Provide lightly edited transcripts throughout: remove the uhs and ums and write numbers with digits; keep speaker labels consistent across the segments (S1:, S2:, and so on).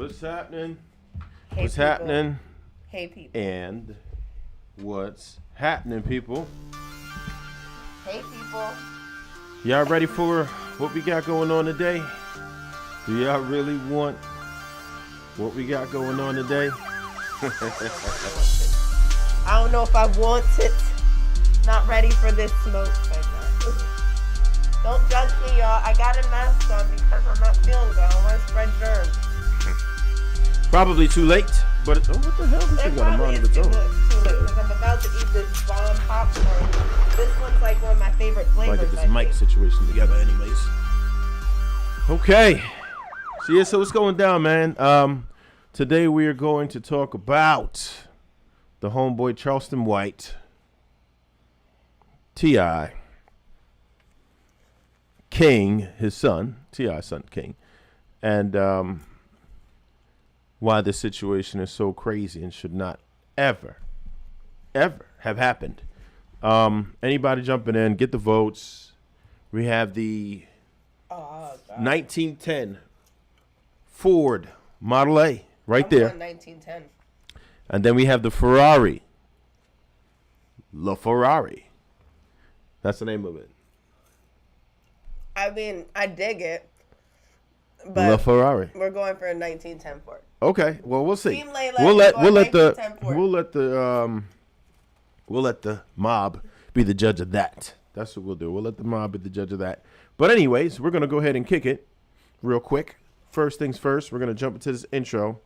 S1: What's happening?
S2: Hey,
S1: What's
S2: people.
S1: happening?
S2: Hey, people.
S1: And what's happening, people?
S2: Hey, people.
S1: Y'all ready for what we got going on today? Do y'all really want what we got going on today?
S2: I don't know if I want it. Not ready for this smoke right now. Don't judge me, y'all. I got a mask on because I'm not feeling good. I don't want to spread germs.
S1: Probably too late, but oh, what the hell? This thing got a mind of its own.
S2: Too late because I'm about to eat this bomb popcorn. This one's like one of my favorite flavors.
S1: Might get this mic situation together, anyways. Okay. So yeah, so what's going down, man? Today we are going to talk about the homeboy Charleston White, T.I., King, his son, T.I.'s son, King, and why this situation is so crazy and should not ever have happened. Anybody jumping in, get the votes. We have the 1910 Ford Model A right there.
S2: 1910.
S1: And then we have the Ferrari. La Ferrari. That's the name of it.
S2: I mean, I dig it.
S1: La
S2: But
S1: Ferrari.
S2: we're going for a 1910 Ford.
S1: Okay, well we'll see.
S2: Team Layla,
S1: We'll let the
S2: 1910 Ford.
S1: we'll let the mob be the judge of that. That's what we'll do. We'll let the mob be the judge of that. But anyways, we're gonna go ahead and kick it real quick. First things first, we're gonna jump into this intro.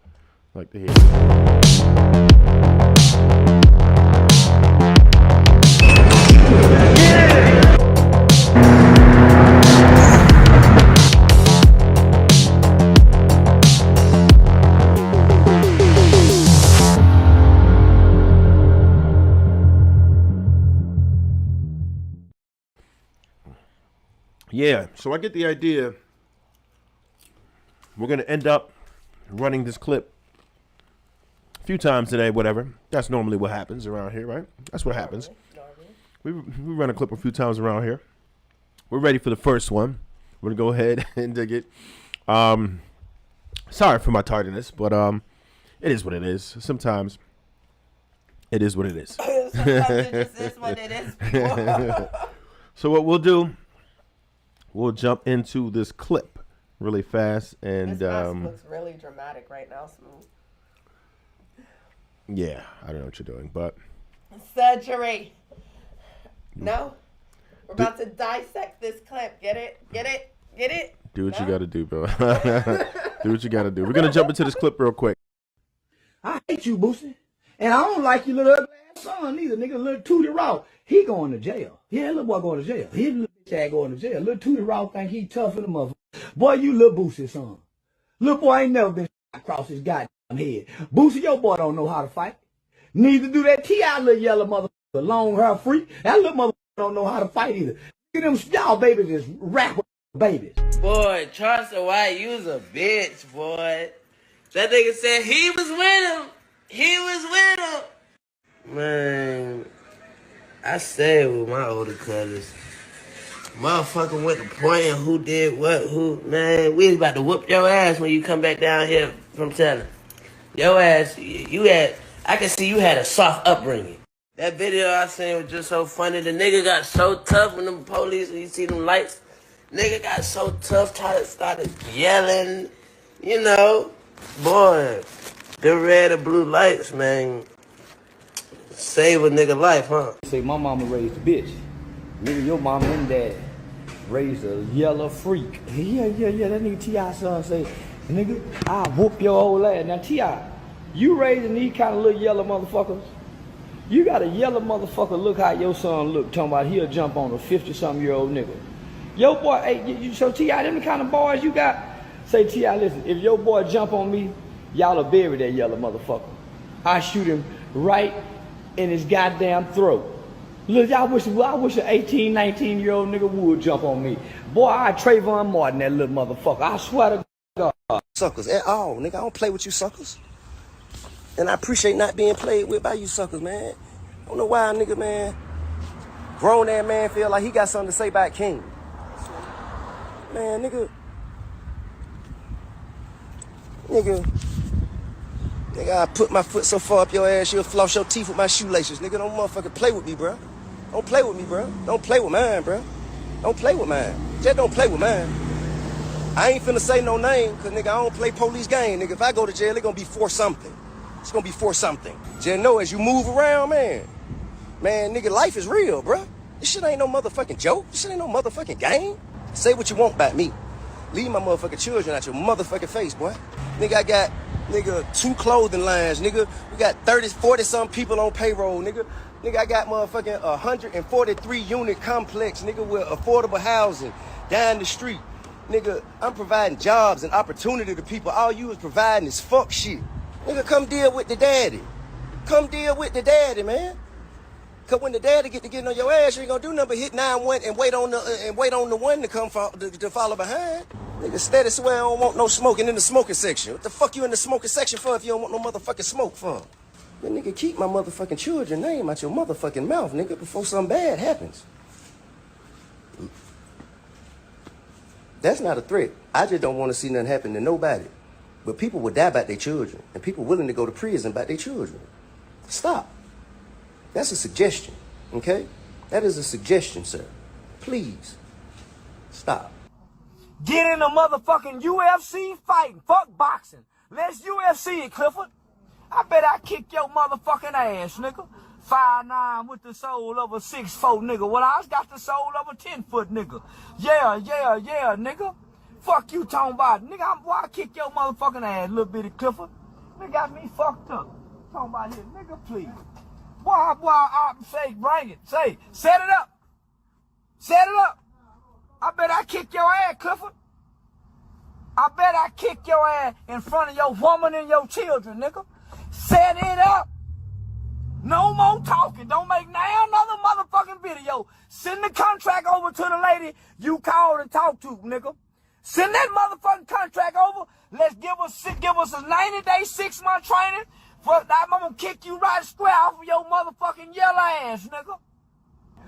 S1: I like to hear it. Yeah, so I get the idea. We're going to end up running this clip a few times today, whatever. That's normally what happens around here, right? That's what happens. We run a clip a few times around here. We're ready for the first one. We're going to go ahead and dig it. Sorry for my tardiness, but it is what it is. Sometimes it is what it is.
S2: Sometimes it just is what it is.
S1: So what we'll do, we'll jump into this clip really fast, and
S2: This mask looks really dramatic right now, Smooth.
S1: yeah, I don't know what you're doing, but
S2: Surgery. No? We're about to dissect this clip. Get it? Get it? Get it?
S1: do what
S2: No?
S1: you got to do, bro. Do what you got to do. We're gonna jump into this clip real quick.
S3: I hate you, Boosie. And I don't like your little ugly ass son either, nigga. Little Tootie Raw. He going to jail. Yeah, little boy going to jail. His little bitch ass going to jail. Little Tootie Raw think he tough in the motherfucker. Boy, you little Boosie son. Little boy ain't never been across his goddamn head. Boosie, your boy don't know how to fight. Neither do that T.I. little yellow motherfucker. Long hair freak. That little motherfucker don't know how to fight either. Look at them, y'all babies is rapper babies.
S4: Boy, Charleston White, you was a bitch, boy. That nigga said he was with him. He was with him. Man, I stayed with my older cousins. Motherfucker went to pointing who did what, who. Man, we was about to whoop your ass when you come back down here from telling. Your ass, you had, I can see you had a soft upbringing. That video I seen was just so funny. The nigga got so tough when the police, you see them lights. Nigga got so tough, started yelling. You know, boy, the red and blue lights, man, save a nigga life, huh?
S3: Say my mama raised a bitch. Nigga, your mama and dad raised a yellow freak. Yeah, that nigga T.I. son say, nigga, I'll whoop your old ass. Now T.I., you raising these kind of little yellow motherfuckers? You got a yellow motherfucker, look how your son look, talking about he'll jump on a 50-something-year-old nigga. Yo boy, hey, so T.I., them the kind of boys you got? Say T.I., listen, if your boy jump on me, y'all will bury that yellow motherfucker. I shoot him right in his goddamn throat. Look, I wish an 18, 19-year-old nigga would jump on me. Boy, I Trayvon Martin, that little motherfucker. I swear to God.
S5: Suckers at all, nigga. I don't play with you suckers. And I appreciate not being played with by you suckers, man. I don't know why a nigga, man, grown ass man feel like he got something to say about King. Man, nigga, Nigga, I put my foot so far up your ass, you'll floss your teeth with my shoelaces. Nigga, don't motherfucking play with me, bro. Don't play with me, bro. Don't play with mine, bro. Don't play with mine. Just don't play with mine. I ain't finna say no name, cause nigga, I don't play police game. Nigga, if I go to jail, it gonna be for something. It's gonna be for something. Just know as you move around, man, nigga, life is real, bro. This shit ain't no motherfucking joke. This shit ain't no motherfucking game. Say what you want about me. Leave my motherfucking children out your motherfucking face, boy. Nigga, I got, 2 clothing lines, nigga. We got 30, 40 some people on payroll, nigga. Nigga, I got motherfucking 143 unit complex, nigga, with affordable housing down the street. Nigga, I'm providing jobs and opportunity to people. All you is providing is fuck shit. Nigga, come deal with the daddy. Come deal with the daddy, man. Cause when the daddy get to getting on your ass, you ain't gonna do nothing but hit 9-1 and wait on the one to come to follow behind. Nigga steady swear I don't want no smoking in the smoking section. What the fuck you in the smoking section for if you don't want no motherfucking smoke for? But nigga, keep my motherfucking children name out your motherfucking mouth, nigga, before something bad happens. That's not a threat. I just don't want to see nothing happen to nobody. But people will die about their children, and people willing to go to prison about their children. Stop. That's a suggestion, okay? That is a suggestion, sir. Please, stop.
S3: Get in a motherfucking UFC fighting. Fuck boxing. Let's UFC it, Clifford. I bet I kick your motherfucking ass, nigga. 5'9" with the soul of a 6'4", nigga. Well, I got the soul of a 10-foot nigga. Yeah, nigga. Fuck you talking about. Nigga, why I kick your motherfucking ass, little bitty Clifford? Nigga got me fucked up. Talking about here, nigga, please. Why, I say, bring it. Say, set it up. Set it up. I bet I kick your ass, Clifford. I bet I kick your ass in front of your woman and your children, nigga. Set it up. No more talking. Don't make now another motherfucking video. Send the contract over to the lady you called and talked to, nigga. Send that motherfucking contract over. Let's give us a 90-day, 6-month training. I'm gonna kick you right square off of your motherfucking yellow ass, nigga.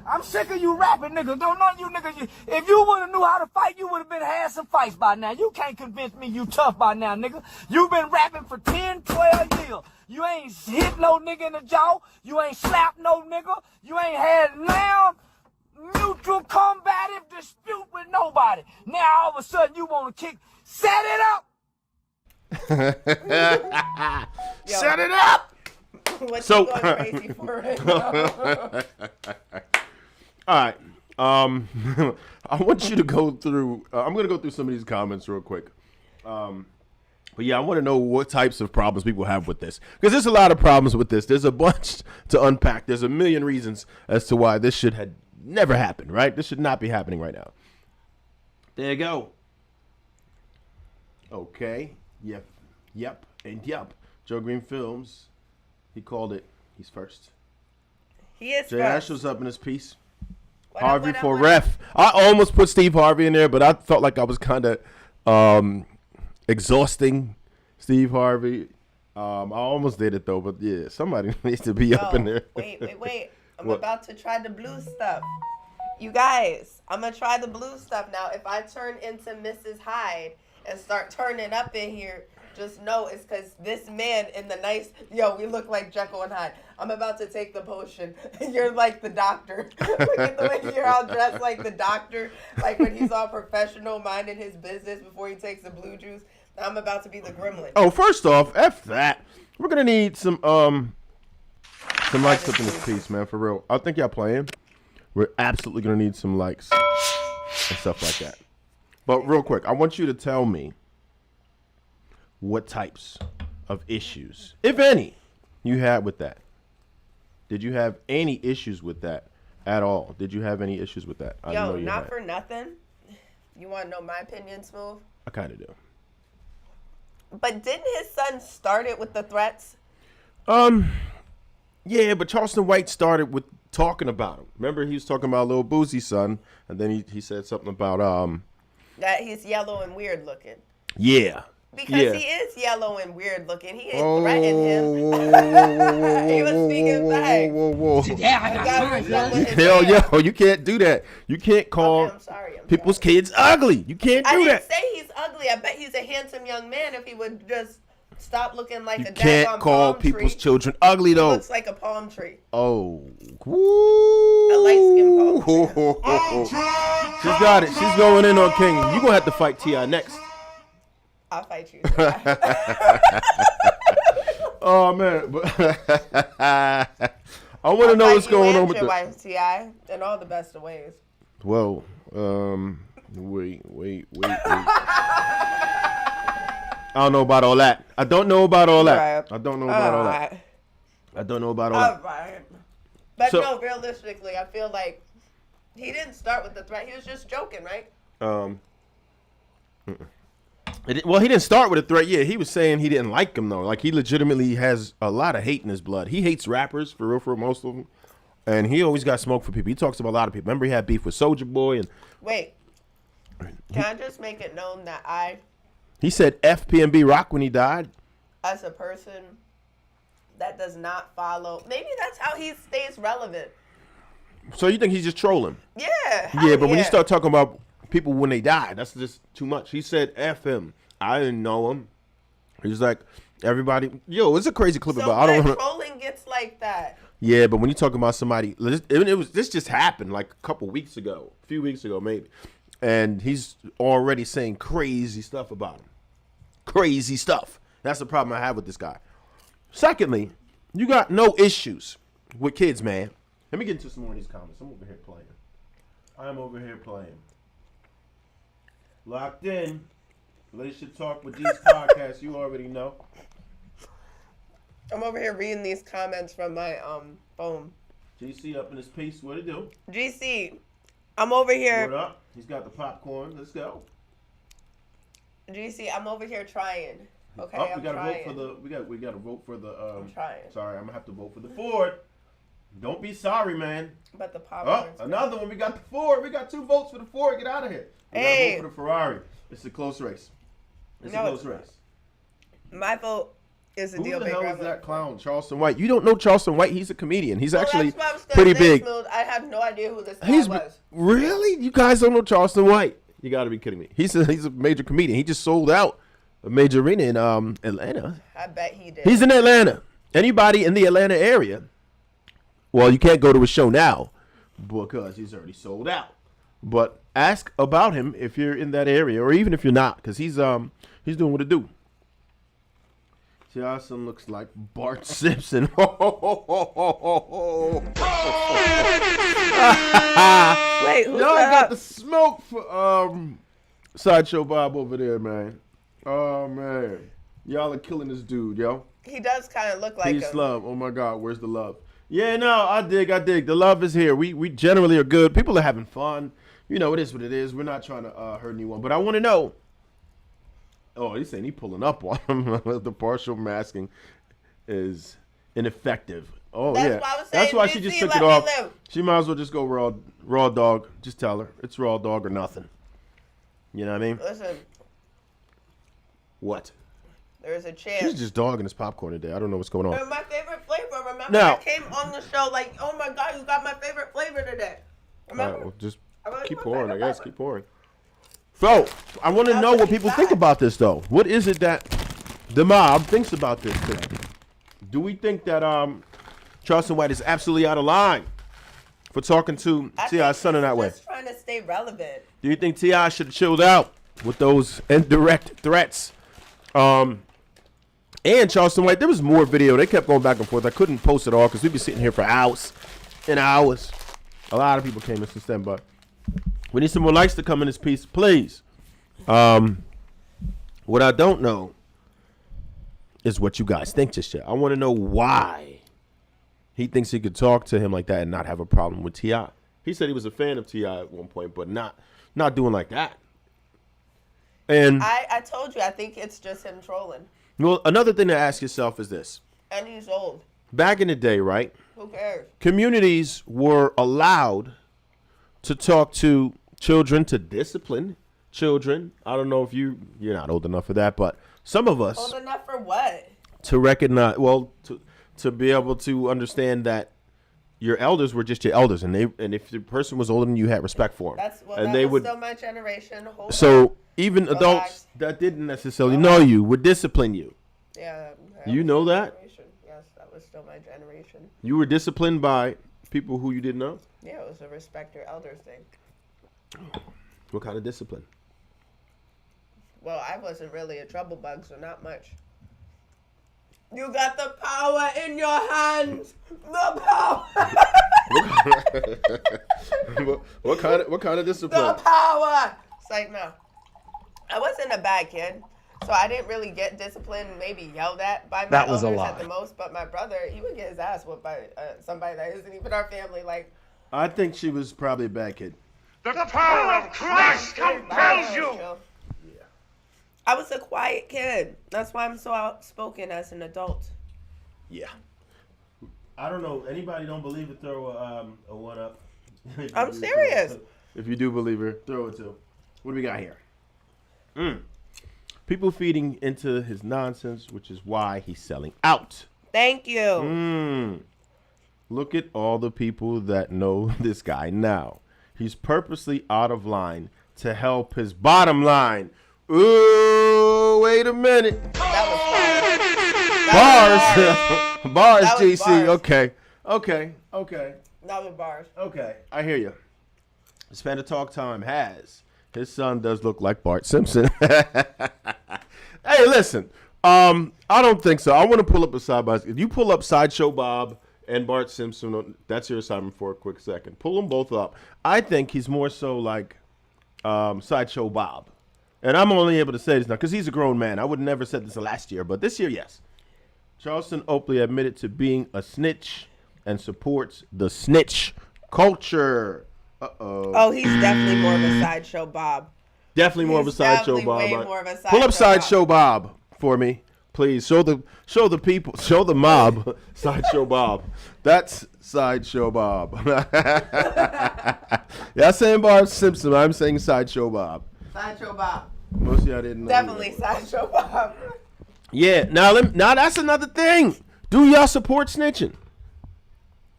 S3: I'm sick of you rapping, nigga. Don't none of you niggas. If you would've knew how to fight, you would've been had some fights by now. You can't convince me you tough by now, nigga. You been rapping for 10, 12 years. You ain't hit no nigga in the jaw. You ain't slapped no nigga. You ain't had now mutual combative dispute with nobody. Now all of a sudden you wanna kick. Set it up.
S1: Set it up.
S2: What you going crazy for right now?
S1: All right. I want you to go through. I'm going to go through some of these comments real quick. But yeah, I want to know what types of problems people have with this, because there's a lot of problems with this. There's a bunch to unpack. There's a million reasons as to why this should have never happened. Right? This should not be happening right now. There you go. Okay. Yep, and yep. Joe Green Films. He called it. He's first.
S2: He is
S1: Jay
S2: first.
S1: Ash was up in his piece.
S2: What
S1: Harvey
S2: up,
S1: for ref. I almost put Steve Harvey in there, but I felt like I was kind of exhausting Steve Harvey. I almost did it though, but yeah, somebody needs to be up in there.
S2: Wait. I'm
S1: What?
S2: about to try the blue stuff. You guys, I'm going to try the blue stuff now. If I turn into Mrs. Hyde and start turning up in here, just know it's because this man in the nice, we look like Jekyll and Hyde. I'm about to take the potion. You're like the doctor. Look at the way you're all dressed like the doctor, like when he's all professional, minding his business before he takes the blue juice. I'm about to be the gremlin.
S1: Oh, first off, F that. We're gonna need some likes up in this piece, man, for real. I think y'all playing. We're absolutely gonna need some likes and stuff like that. But real quick, I want you to tell me what types of issues, if any, you had with that. Did you have any issues with that at all? Did you have any issues with that?
S2: Not for nothing. You want to know my opinion, Smooth?
S1: I kind of do.
S2: But didn't his son start it with the threats?
S1: Yeah, but Charleston White started with talking about him. Remember, he was talking about Lil Boosie's son, and then he said something about
S2: that he's yellow and weird looking.
S1: Yeah.
S2: Because
S1: yeah.
S2: he is yellow and weird looking. He didn't threaten him. He was speaking back.
S1: Yo, you can't do that. You can't call people's kids ugly. You can't do that.
S2: I didn't say he's ugly. I bet he's a handsome young man if he would just Stop looking like
S1: You
S2: a
S1: can't
S2: daggone
S1: call
S2: palm
S1: people's
S2: tree.
S1: children ugly,
S2: He
S1: though.
S2: looks like a palm tree.
S1: Oh. Woo.
S2: A light-skinned palm tree.
S1: She's got it. She's going in on King. You're going to have to fight T.I. next.
S2: I'll fight you.
S1: Oh, man. But I want to know what's going on with
S2: your
S1: the...
S2: wife, T.I. in all the best of ways.
S1: Well, wait. I don't know about all that. I don't know about all that. I don't know about all that. I don't know about all that.
S2: Right. But
S1: So-
S2: no, realistically, I feel like he didn't start with the threat. He was just joking, right?
S1: Well, he didn't start with a threat. Yeah, he was saying he didn't like him, though. Like, he legitimately has a lot of hate in his blood. He hates rappers, for real, most of them. And he always got smoke for people. He talks about a lot of people. Remember, he had beef with Soulja Boy. And
S2: Wait. Can I just make it known that
S1: he said FPMB Rock when he died.
S2: as a person that does not follow, maybe that's how he stays relevant.
S1: So you think he's just trolling?
S2: Yeah.
S1: Yeah, but when you start talking about people when they die, that's just too much. He said F him. I didn't know him. He's like, everybody. Yo, it's a crazy clip
S2: So
S1: about. I don't know.
S2: trolling gets like that.
S1: Yeah, but when you talk about somebody, this just happened like a few weeks ago maybe, and he's already saying crazy stuff about him. Crazy stuff. That's the problem I have with this guy. Secondly, you got no issues with kids, man. Let me get into some more of these comments. I'm over here playing. Locked in. Relationship Talk with these podcasts, you already know.
S2: I'm over here reading these comments from my phone.
S1: GC up in his piece. What it do?
S2: GC, I'm over here.
S1: What up? He's got the popcorn. Let's go.
S2: GC, I'm over here trying. Okay,
S1: Oh,
S2: I'm trying.
S1: we got to vote for the
S2: I'm trying.
S1: Sorry, I'm gonna have to vote for the Ford. Don't be sorry, man.
S2: But the
S1: Oh,
S2: popcorn's
S1: another one. We got the Ford. We got 2 votes for the Ford. Get out of here. We
S2: Hey.
S1: gotta vote for the Ferrari. It's a close race. It's
S2: No,
S1: a close
S2: it's
S1: race.
S2: My vote is a
S1: Who
S2: deal
S1: the
S2: maker.
S1: hell is that clown, Charleston White? You don't know Charleston White? He's a comedian. He's actually
S2: that's what I was gonna
S1: pretty
S2: say,
S1: big.
S2: Smooth. I had no idea who this guy
S1: He's
S2: was.
S1: really? You guys don't know Charleston White? You got to be kidding me. He's a major comedian. He just sold out a major arena in Atlanta.
S2: I bet he did.
S1: He's in Atlanta. Anybody in the Atlanta area? Well, you can't go to a show now because he's already sold out. But ask about him if you're in that area, or even if you're not, because he's doing what it do. Johnson looks like Bart Simpson.
S2: Wait, who's
S1: Y'all
S2: that?
S1: got the smoke for Sideshow Bob over there, man. Oh man, y'all are killing this dude, yo.
S2: He does kind of look like
S1: Peace,
S2: him.
S1: love. Oh my God, where's the love? Yeah, no, I dig. The love is here. We generally are good. People are having fun. You know, it is what it is. We're not trying to hurt anyone, but I want to know. Oh, he's saying he pulling up on him. The partial masking is ineffective. Oh,
S2: That's
S1: yeah.
S2: why I was
S1: That's
S2: saying,
S1: why she just
S2: GC,
S1: took
S2: let
S1: it
S2: me
S1: off.
S2: live.
S1: She might as well just go raw dog. Just tell her it's raw dog or nothing. You know what I mean?
S2: Listen,
S1: What?
S2: there's a chance.
S1: She's just dogging his popcorn today. I don't know what's going on.
S2: They're my favorite flavor. Remember,
S1: Now-
S2: I came on the show like, oh my God, you got my favorite flavor today.
S1: All right,
S2: Remember?
S1: well, just
S2: I really
S1: keep
S2: want
S1: pouring, I
S2: favorite
S1: guess.
S2: flavor.
S1: Keep pouring. So, I want to
S2: I'll
S1: know
S2: let
S1: what
S2: you
S1: people
S2: decide.
S1: think about this, though. What is it that the mob thinks about this today? Do we think that Charleston White is absolutely out of line for talking to
S2: I
S1: T.I.'s
S2: think
S1: son in
S2: he's
S1: that way?
S2: just trying to stay relevant.
S1: Do you think T.I. should have chilled out with those indirect threats? And Charleston White, there was more video. They kept going back and forth. I couldn't post it all because we'd be sitting here for hours and hours. A lot of people came in since then, but we need some more likes to come in this piece, please. What I don't know is what you guys think just yet. I want to know why he thinks he could talk to him like that and not have a problem with T.I. He said he was a fan of T.I. at one point, but not doing like that. And
S2: I told you, I think it's just him trolling.
S1: well, another thing to ask yourself is this.
S2: And he's old.
S1: Back in the day, right,
S2: Who cares?
S1: communities were allowed to talk to children, to discipline children. I don't know if you're not old enough for that, but some of us
S2: Old enough for what?
S1: to recognize, well, to be able to understand that your elders were just your elders, and if the person was older than you, had respect for them.
S2: That
S1: they
S2: was
S1: would.
S2: still my generation. Hold on.
S1: So even adults
S2: Relax.
S1: that didn't necessarily know you would discipline you.
S2: Yeah.
S1: You know that?
S2: Generation. Yes, that was still my generation.
S1: You were disciplined by people who you didn't know?
S2: Yeah, it was a respect your elders thing.
S1: What kind of discipline?
S2: Well, I wasn't really a trouble bug, so not much. You got the power in your hands. The power.
S1: what kind of discipline?
S2: The power. It's like, no. I wasn't a bad kid, so I didn't really get disciplined, maybe yelled at by my elders at the most. But my brother, he would get his ass whooped by somebody that isn't even our family. Like,
S1: I think she was probably a bad kid.
S6: The power of Christ compels you.
S2: I was a quiet kid. That's why I'm so outspoken as an adult.
S1: Yeah. I don't know. Anybody don't believe it, throw a one up.
S2: I'm serious.
S1: If you do believe her, throw it two. What do we got here? People feeding into his nonsense, which is why he's selling out.
S2: Thank you.
S1: Look at all the people that know this guy now. He's purposely out of line to help his bottom line. Ooh, wait a minute.
S2: That was bars.
S1: Bars,
S2: That was
S1: GC.
S2: bars.
S1: Okay.
S2: That was bars.
S1: Okay, I hear you. Spend a talk time has. His son does look like Bart Simpson. Hey, listen. I don't think so. I want to pull up a side by side. If you pull up Sideshow Bob and Bart Simpson, that's your assignment for a quick second. Pull them both up. I think he's more so like Sideshow Bob. And I'm only able to say this now because he's a grown man. I would never have said this last year, but this year, yes. Charleston Oakley admitted to being a snitch and supports the snitch culture.
S2: Oh, he's definitely more of a Sideshow Bob.
S1: Definitely more of a Sideshow Bob.
S2: Way more of a
S1: Pull up
S2: Sideshow
S1: Sideshow Bob for me, please. Show the people, show the mob Sideshow Bob. That's Sideshow Bob. Yeah, I'm saying Bart Simpson. I'm saying Sideshow Bob.
S2: Sideshow Bob.
S1: Most of y'all didn't know.
S2: Definitely Sideshow Bob.
S1: Yeah. Now that's another thing. Do y'all support snitching?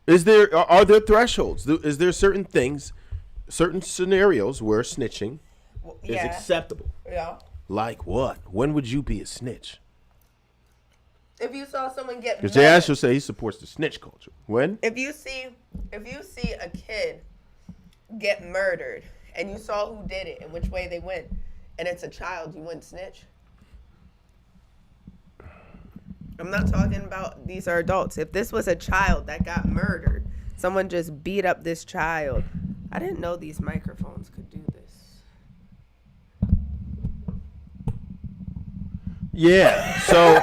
S1: Are there thresholds? Is there certain things, certain scenarios where snitching is acceptable?
S2: Yeah.
S1: Like what? When would you be a snitch?
S2: If you saw someone get
S1: Because
S2: murdered,
S1: Jazz will say he supports the snitch culture. When?
S2: if you see a kid get murdered and you saw who did it and which way they went, and it's a child, you wouldn't snitch. I'm not talking about these are adults. If this was a child that got murdered, someone just beat up this child. I didn't know these microphones could do this.
S1: Yeah. So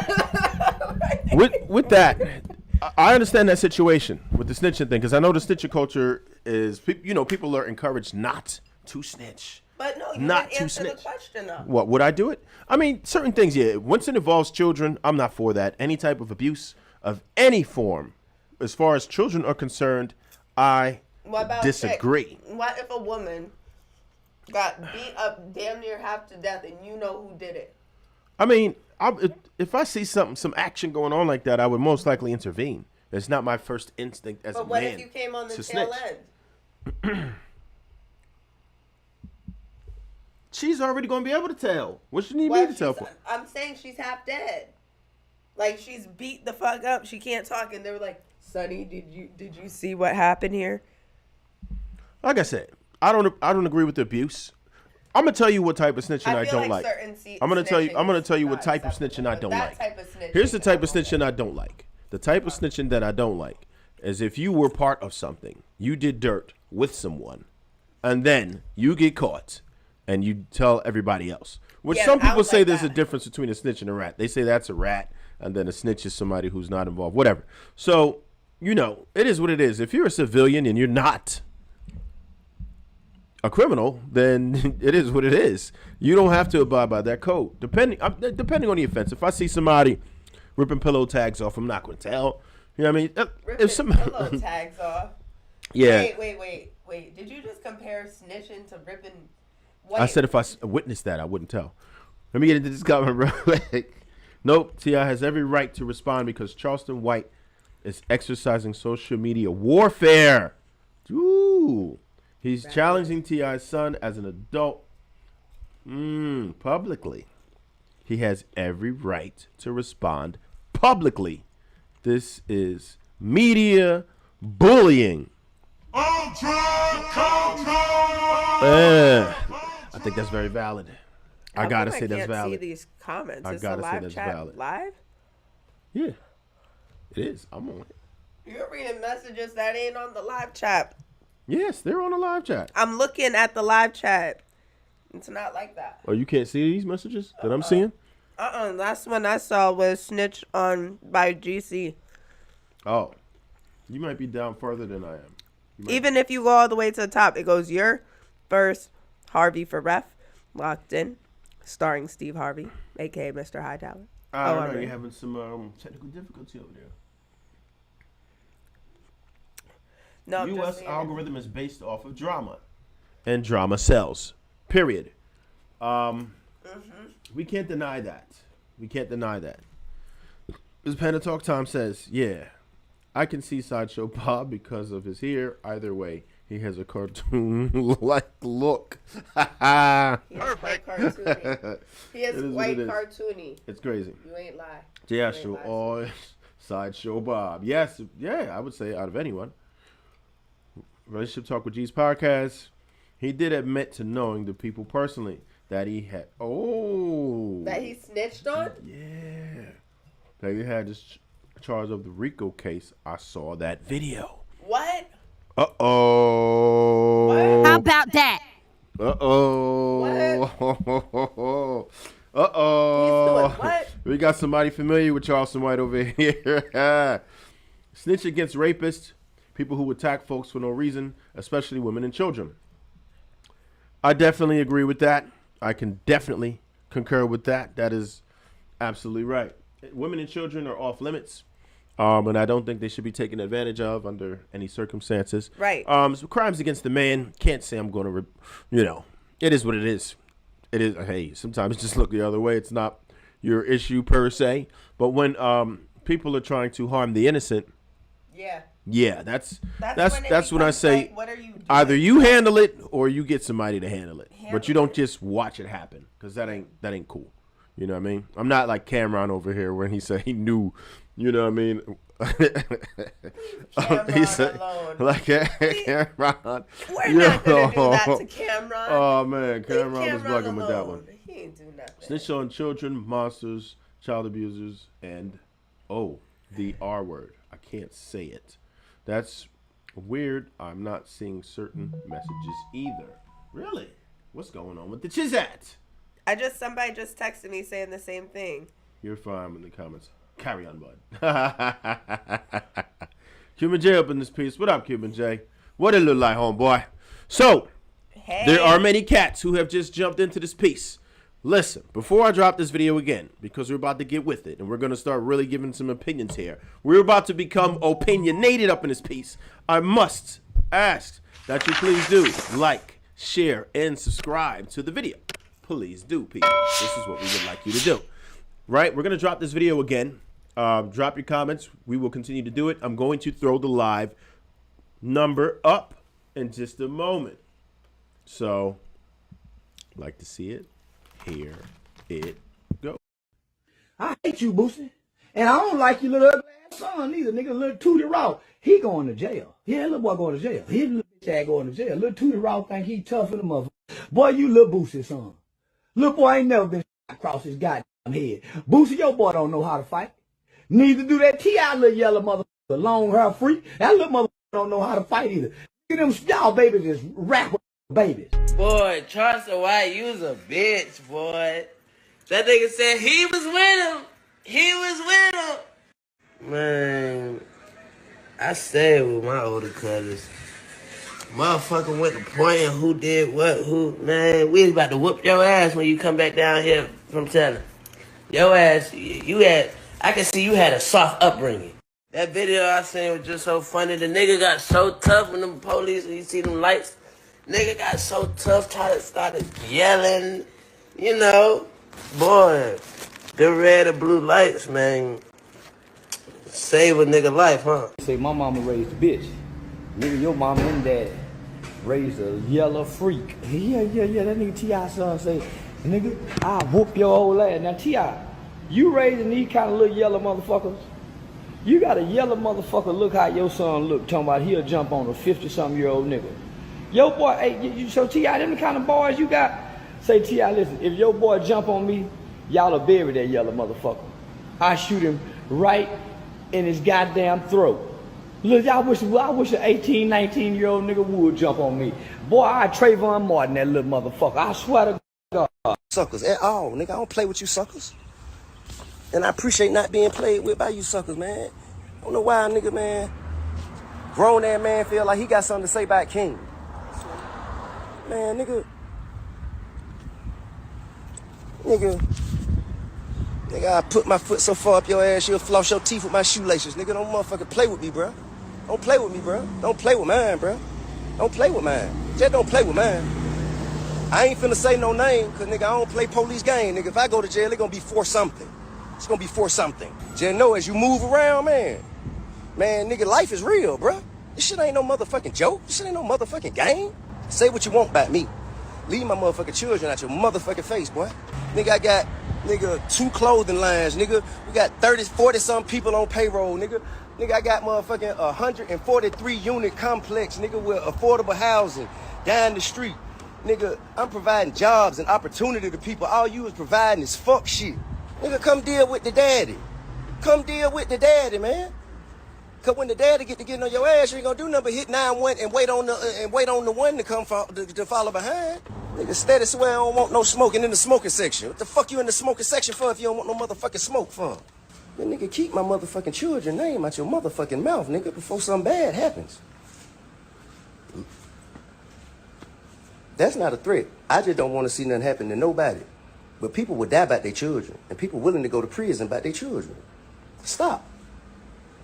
S1: with that, I understand that situation with the snitching thing because I know the snitching culture is people are encouraged not to snitch.
S2: But no, you
S1: Not
S2: didn't
S1: to
S2: answer the
S1: snitch.
S2: question though.
S1: What would I do it? I mean, certain things, yeah. Once it involves children, I'm not for that. Any type of abuse of any form, as far as children are concerned, I
S2: What about
S1: disagree.
S2: Chick? What if a woman got beat up damn near half to death and you know who did it?
S1: I mean, if I see some action going on like that, I would most likely intervene. It's not my first instinct as a man.
S2: But what if you came on the
S1: to
S2: tail
S1: snitch.
S2: end?
S1: She's already going to be able to tell. What she need me to tell for?
S2: I'm saying she's half dead. Like she's beat the fuck up. She can't talk, and they were like, "Sonny, did you see what happened here?"
S1: Like I said, I don't agree with the abuse. I'm gonna tell you what type of snitching I
S2: feel
S1: don't like.
S2: certain
S1: I'm gonna tell you
S2: snitching
S1: what
S2: is
S1: type of
S2: not
S1: snitching I
S2: acceptable,
S1: don't
S2: but
S1: like.
S2: that type of snitching
S1: Here's the type of
S2: I don't
S1: snitching I don't like. The type of snitching that I don't like is if you were part of something, you did dirt with someone, and then you get caught and you tell everybody else. Which
S2: Yeah,
S1: some
S2: I
S1: people
S2: would
S1: say
S2: like
S1: there's a
S2: that.
S1: difference between a snitch and a rat. They say that's a rat, and then a snitch is somebody who's not involved. Whatever. So, it is what it is. If you're a civilian and you're not a criminal, then it is what it is. You don't have to abide by that code. Depending on the offense. If I see somebody ripping pillow tags off, I'm not going to tell. You know what I mean?
S2: Ripping pillow tags off.
S1: Yeah.
S2: Wait. Did you just compare snitching to ripping? Wait.
S1: I said if I witnessed that, I wouldn't tell. Let me get into this comment real quick. Nope. T.I. has every right to respond because Charleston White is exercising social media warfare. Ooh. He's challenging T.I.'s son as an adult publicly. he has every right to respond publicly. This is media bullying. I think that's very valid. I gotta say that's valid.
S2: See these comments.
S1: I gotta say that's valid.
S2: Live?
S1: Yeah, it is. I'm on it.
S2: You're reading messages that ain't on the live chat.
S1: Yes, they're on the live chat.
S2: I'm looking at the live chat. It's not like that.
S1: Oh, you can't see these messages that I'm seeing?
S2: Last one I saw was snitched on by GC.
S1: Oh, you might be down further than I am.
S2: Even if you go all the way to the top, it goes your first, Harvey for ref, locked in, starring Steve Harvey, a.k.a. Mr. Hightower.
S1: I don't know. You're having some technical difficulty over there.
S2: No,
S1: U.S. algorithm is based off of drama. And drama sells. Period. We can't deny that. We can't deny that. This Panda Talk Time says, yeah, I can see Sideshow Bob because of his hair. Either way, he has a cartoon-like look.
S2: Perfect. He is white cartoony.
S1: It's crazy.
S2: You ain't lie.
S1: Yeah, sure. Or Sideshow Bob. Yes, yeah, I would say out of anyone. Relationship Talk with G's podcast. He did admit to knowing the people personally that he had.
S2: That he snitched on?
S1: Yeah. That he had this charge of the Rico case. I saw that video.
S2: What?
S1: Uh-oh.
S2: What?
S7: How about that?
S1: Uh-oh.
S2: What?
S1: Uh-oh.
S2: He's doing what?
S1: We got somebody familiar with Charleston White over here. Snitch against rapists, people who attack folks for no reason, especially women and children. I definitely agree with that. I can definitely concur with that. That is absolutely right. Women and children are off limits, and I don't think they should be taken advantage of under any circumstances.
S2: Right.
S1: So crimes against the man, can't say I'm going to, it is what it is. It is. Hey, sometimes just look the other way. It's not your issue per se. But when people are trying to harm the innocent, yeah, that's when I say,
S2: like, what are you doing?
S1: Either you handle it or you get somebody to handle it. But you don't just watch it happen, because that ain't cool. You know what I mean? I'm not like Cameron over here when he said he knew. You know what I mean? He said,
S2: alone.
S1: like Cameron.
S2: We're not gonna do that to Cameron.
S1: Oh man, Cameron was
S2: Cameron
S1: bugging with that one.
S2: He ain't do nothing.
S1: Snitch on children, monsters, child abusers, and the R word. I can't say it. That's weird. I'm not seeing certain messages either. Really? What's going on with the Chizat?
S2: Somebody just texted me saying the same thing.
S1: You're fine in the comments. Carry on, bud. Cuban J up in this piece. What up, Cuban J? What it look like, homeboy? So, there are many cats who have just jumped into this piece. Listen, before I drop this video again, because we're about to get with it, and we're going to start really giving some opinions here. We're about to become opinionated up in this piece. I must ask that you please do like, share, and subscribe to the video. Please do, people. This is what we would like you to do. Right? We're going to drop this video again. Drop your comments. We will continue to do it. I'm going to throw the live number up in just a moment. So, like to see it? Here it go.
S3: I hate you, Boosie. And I don't like your little ugly ass son either, nigga. Little Tootie Raw. He going to jail. Yeah, little boy going to jail. His little bitch ass going to jail. Little Tootie Raw think he tough in the motherfucker. Boy, you little Boosie son. Little boy ain't never been across his goddamn head. Boosie, your boy don't know how to fight. Neither do that T.I. little yellow motherfucker, long hair freak. That little motherfucker don't know how to fight either. Look at them, y'all babies just rap with babies.
S4: Boy, Charleston White, you was a bitch, boy. That nigga said he was with him. He was with him. Man, I stayed with my older cousins. Motherfucker went to pointing who did what, who. Man, we was about to whoop your ass when you come back down here from telling. Your ass, I can see you had a soft upbringing. That video I seen was just so funny. The nigga got so tough when the police, you see them lights. Nigga got so tough, started yelling, Boy, the red and blue lights, man, save a nigga life, huh?
S3: Say my mama raised a bitch. Nigga, your mama and dad raised a yellow freak. Yeah, that nigga T.I. son say, Nigga, I'll whoop your old ass. Now, T.I., you raising these kind of little yellow motherfuckers? You got a yellow motherfucker, look how your son look, talking about he'll jump on a 50-something-year-old nigga. Yo boy, hey, so T.I., them the kind of boys you got? Say, T.I., listen, if your boy jump on me, y'all will bury that yellow motherfucker. I shoot him right in his goddamn throat. Look, I wish an 18, 19-year-old nigga would jump on me. Boy, I Trayvon Martin, that little motherfucker. I swear to God.
S5: Suckers at all, nigga. I don't play with you suckers. And I appreciate not being played with by you suckers, man. I don't know why, nigga, man. Grown ass man feel like he got something to say about King. Man, nigga, I put my foot so far up your ass, you'll floss your teeth with my shoelaces. Nigga, don't motherfucking play with me, bro. Don't play with me, bro. Don't play with mine, bro. Don't play with mine. Just don't play with mine. I ain't finna say no name, cause nigga, I don't play police game. Nigga, if I go to jail, it gonna be for something. It's gonna be for something. Just know as you move around, man, nigga, life is real, bro. This shit ain't no motherfucking joke. This shit ain't no motherfucking game. Say what you want about me. Leave my motherfucking children out your motherfucking face, boy. Nigga, I got, 2 clothing lines, nigga. We got 30, 40 some people on payroll, nigga. Nigga, I got motherfucking 143 unit complex, nigga, with affordable housing down the street. Nigga, I'm providing jobs and opportunity to people. All you is providing is fuck shit. Nigga, come deal with the daddy. Come deal with the daddy, man. Cause when the daddy get to getting on your ass, you ain't gonna do nothing but hit 9-1 and wait on the one to come to follow behind. Nigga steady swear I don't want no smoking in the smoking section. What the fuck you in the smoking section for if you don't want no motherfucking smoke for? Then nigga, keep my motherfucking children's name out your motherfucking mouth, nigga, before something bad happens. That's not a threat. I just don't want to see nothing happen to nobody. But people will die about their children, and people willing to go to prison about their children. Stop.